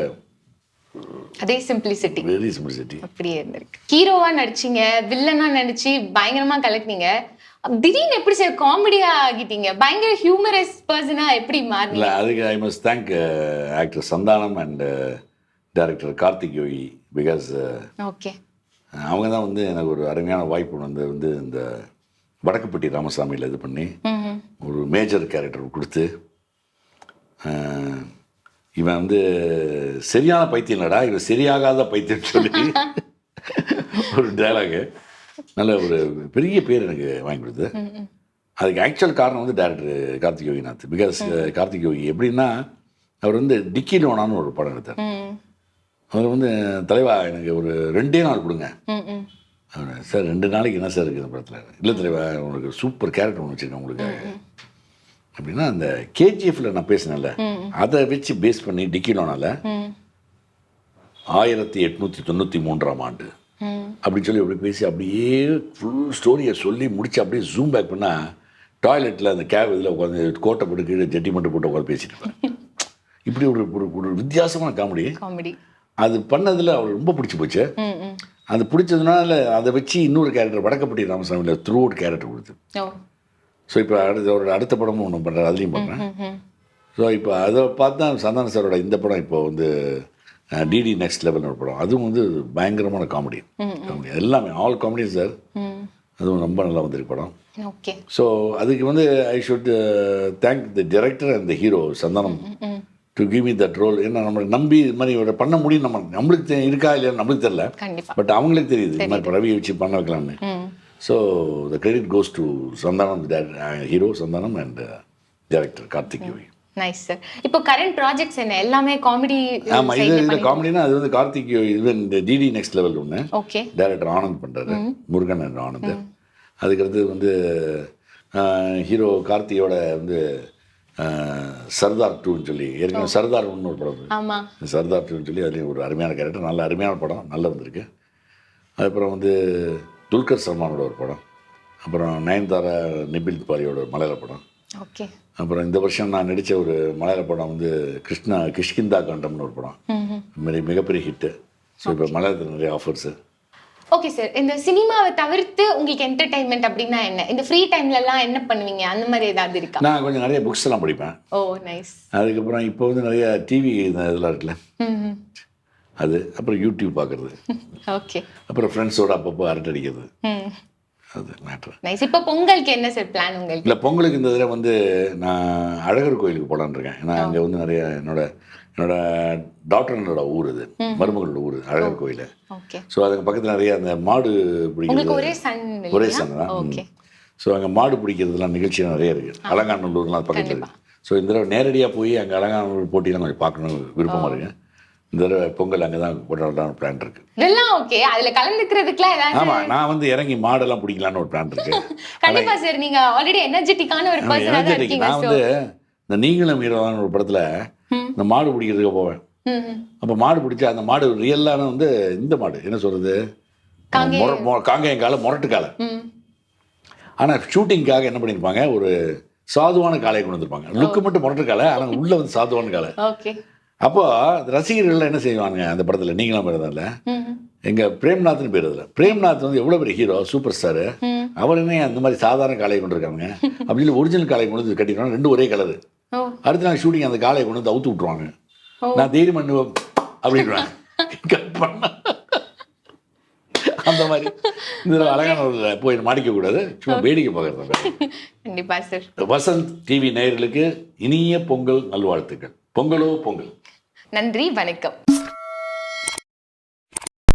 அதே சிம்பிளிசிட்டி, வெரி சிம்பிளிசிட்டி அப்படியே இருந்திருக்கு. ஹீரோவா நடிச்சிங்க, வில்லனா நடிச்சு பயங்கரமா கலக்குனீங்க. திடீர்னு எப்படி சார் காமெடியா ஆகிட்டீங்க? பயங்கர ஹியூமரஸ் பர்சனா எப்படி மாறீங்க? இல்லை, அதுக்கு I must thank actor Santhanam and director Karthik Yogi. Because okay, அவங்க தான் வந்து எனக்கு ஒரு அருமையான வாய்ப்பு வந்து இந்த வடக்குப்பட்டி ராமசாமியில் இது பண்ணி ஒரு மேஜர் கேரக்டர் கொடுத்து, இவன் வந்து சரியான பைத்தியம் இல்லடா, இவன் சரியாகாத பைத்தியம்னு சொல்லி ஒரு டைலாகு நல்ல ஒரு பெரிய பேர் எனக்கு வாங்கி கொடுத்து. அதுக்கு ஆக்சுவல் காரணம் வந்து டைரக்டர் கார்த்திக் யோகிநாத். பிகாஸ் கார்த்திக் யோகி எப்படின்னா, அவர் வந்து டிக்கி லோனான்னு ஒரு படம் எடுத்தார். அவர் வந்து தலைவா எனக்கு ஒரு 2 நாள் கொடுங்க. சார் 2 நாளைக்கு என்ன சார் இருக்குது இந்த படத்தில்? இல்லை தலைவா, உங்களுக்கு சூப்பர் கேரக்டர் ஒன்று வச்சுருக்கேன் உங்களுக்கு அப்படின்னா, அந்த கேஜிஎஃப்ல நான் பேசினேன்ல, அதை வச்சு பேஸ் பண்ணி டிக்கி லோனால 1893ஆம் ஆண்டு அப்படின்னு சொல்லி அப்படி பேசி அப்படியே ஃபுல் ஸ்டோரியை சொல்லி முடிச்சு அப்படியே ஜூம் பேக் பண்ணால் டாய்லெட்டில் அந்த கேப் இதில் உட்காந்து கோட்டை போட்டு கீழே ஜட்டி மட்டும் போட்டு உட்காந்து பேசிட்டு இருப்பேன். இப்படி ஒரு வித்தியாசமான காமெடி அது பண்ணதில் அவருக்கு ரொம்ப பிடிச்சி போச்சு. அது பிடிச்சதுனால அதை வச்சு இன்னொரு கேரக்டர் வடக்கப்பட்டி ராமசாமியில் த்ரூ அவுட் கேரக்டர் கொடுத்து. ஸோ இப்போ அடுத்த படமும் ஒன்று பண்ணுறேன், அதுலேயும் பண்ணுறேன். ஸோ இப்போ அதை பார்த்து தான் சந்தான சாரோட இந்த படம் இப்போ வந்து டிடி நெக்ஸ்ட் லெவல்னு ஒரு படம். அதுவும் வந்து பயங்கரமான காமெடி எல்லாமே ஆல் காமெடி சார். அதுவும் ரொம்ப நல்லா வந்திருக்கு படம். ஓகே, ஸோ அதுக்கு வந்து I should thank the director and the hero Santhanam to give me that role. ஏன்னா நம்மளை நம்பி இது மாதிரி பண்ண முடியும். நம்மளுக்கு இருக்கா இல்லையா நம்மளுக்கு தெரியல, பட் அவங்களுக்கு தெரியுது இந்த மாதிரி ரவியை வச்சு பண்ண வைக்கலாம்னு. So the credit goes to Santhanam, hero Santhanam and director Karthik Yogi. Nice sir. இப்போ கரண்ட் ப்ராஜெக்ட்ஸ் என்ன? எல்லாமே காமெடி. ஆமாம், இது காமெடினா அது வந்து கார்த்திக் யோகி. இது இந்த டிடி நெக்ஸ்ட் லெவல் ஒன்று ஓகே, டைரக்டர் ஆனந்த் பண்ணுறாரு, முருகன் அண்ட் ஆனந்த். அதுக்கடுத்து வந்து ஹீரோ கார்த்தியோட வந்து சர்தார் 2ன்னு சொல்லி ஏற்கனவே சர்தார் 1 ஒரு படம். ஆமாம், சர்தார் 2ன்னு சொல்லி அதுலேயும் ஒரு அருமையான கேரக்டர், நல்ல அருமையான படம், நல்லா வந்திருக்கு. அதுக்கப்புறம் வந்து துல்கர் சல்மானோட ஒரு படம், அப்புறம் நயன்தாரா நிபின் பாலியோட ஒரு மலையாள படம். ஓகே, அப்புறம் இந்த வருஷம் நான் நடித்த ஒரு மலையாள படம் வந்து கிஷ்கிந்தா காண்டம்னு ஒரு படம், மிகப்பெரிய ஹிட்டு. ஸோ இப்போ மலையாளத்தில் நிறைய ஆஃபர்ஸு. Okay sir. இந்த சினிமாவை தவிர்த்து உங்களுக்கு என்டர்டைன்மெண்ட் அப்படின்னா என்ன? இந்த ஃப்ரீ டைம்லலாம் என்ன பண்ணுவீங்க? அந்த மாதிரி ஏதாவது இருக்கா? நான் கொஞ்சம் நிறைய புக்ஸ் எல்லாம் படிப்பேன். ஓ நைஸ். அதுக்கப்புறம் இப்போ வந்து நிறைய டிவி இதெல்லாம் இருக்குல்ல, அது, அப்புறம் யூடியூப் பார்க்குறது. ஓகே, அப்புறம் ஃப்ரெண்ட்ஸோட அப்பப்போ அரட்டை அடிக்கிறது. அது மேட்ரு. நைஸ். இப்போ பொங்கலுக்கு என்ன சார் பிளான் உங்களுக்கு? இல்லை, பொங்கலுக்கு இந்த தடவை வந்து நான் அழகர் கோயிலுக்கு போகலான்னு இருக்கேன். ஏன்னா அங்கே வந்து நிறைய என்னோட டாக்டரோட ஊர், இது மருமகளோட ஊர் அழகர் கோயில். ஸோ அதுக்கு பக்கத்தில் நிறைய அந்த மாடு பிடிக்கிறது, ஒரே சன் தான். ஸோ அங்கே மாடு பிடிக்கிறதுலாம் நிகழ்ச்சியெலாம் நிறைய இருக்குது. அலங்காநல்லூர்லாம் அது பக்கத்தில் இருக்குது. ஸோ இந்த தடவை நேரடியாக போய் அங்கே அலங்காநல்லூர் போட்டியெல்லாம் கொஞ்சம் பார்க்கணும் விருப்பமாக இருக்குது. இந்த தடவை பொங்கல் அங்கே தான் கொண்டாடலான்னு பிளான் இருக்கு. இதெல்லாம் ஓகே. அதில் கலந்துக்கிறதுக்குலாம் ஏதாவது? ஆமாம், நான் வந்து இறங்கி மாடெல்லாம் பிடிக்கலான்னு ஒரு பிளான் இருக்கு. கண்டிப்பா சார், நீங்க ஆல்ரெடி எனர்ஜெட்டிக்கான ஒரு பர்சனா தான் இருக்கீங்க. நான் வந்து இந்த நீங்களும் மீறலான ஒரு படத்தில் இந்த மாடு பிடிக்கிறதுக்கு போவேன். அப்போ மாடு பிடிச்சா அந்த மாடு ரியலான வந்து இந்த மாடு என்ன சொல்றது, காங்கேயம் காலை, முரட்டு காலை. ஆனால் ஷூட்டிங்காக என்ன பண்ணியிருப்பாங்க, ஒரு சாதுவான காலையை கொண்டு வந்திருப்பாங்க. லுக்கு மட்டும் முரட்டு காலை, ஆனால் உள்ள வந்து சாதுவான காலை. அப்போ ரசிகர்கள் என்ன செய்வாங்க அந்த படத்தில், நீங்களாம் பேருதில்ல, எங்கள் பிரேம்நாத்னு பேர். அதில் பிரேம்நாத் வந்து எவ்வளோ பெரிய ஹீரோ, சூப்பர் ஸ்டாரு. அவர் என்ன அந்த மாதிரி சாதாரண காலையை கொண்டு இருக்காங்க அப்படின்னு ஒரிஜினல் காலையை கொண்டு வந்து கட்டிடுவாங்க, 2 ஒரே கலரு. அடுத்த நாள் ஷூட்டிங் அந்த காலையை கொண்டு வந்து அவுத்து விட்ருவாங்க. நான் தைரியம் பண்ணுவேன் அப்படின்றாங்க, கட் பண்ண அந்த மாதிரி. இந்த அழகான போய் மாடிக்க கூடாது, சும்மா வேடிக்கை பார்க்கறது. கண்டிப்பா சார். வசந்த் டிவி நேயர்களுக்கு இனிய பொங்கல் நல்வாழ்த்துக்கள். பொங்கலோ பொங்கல். நன்றி, வணக்கம்.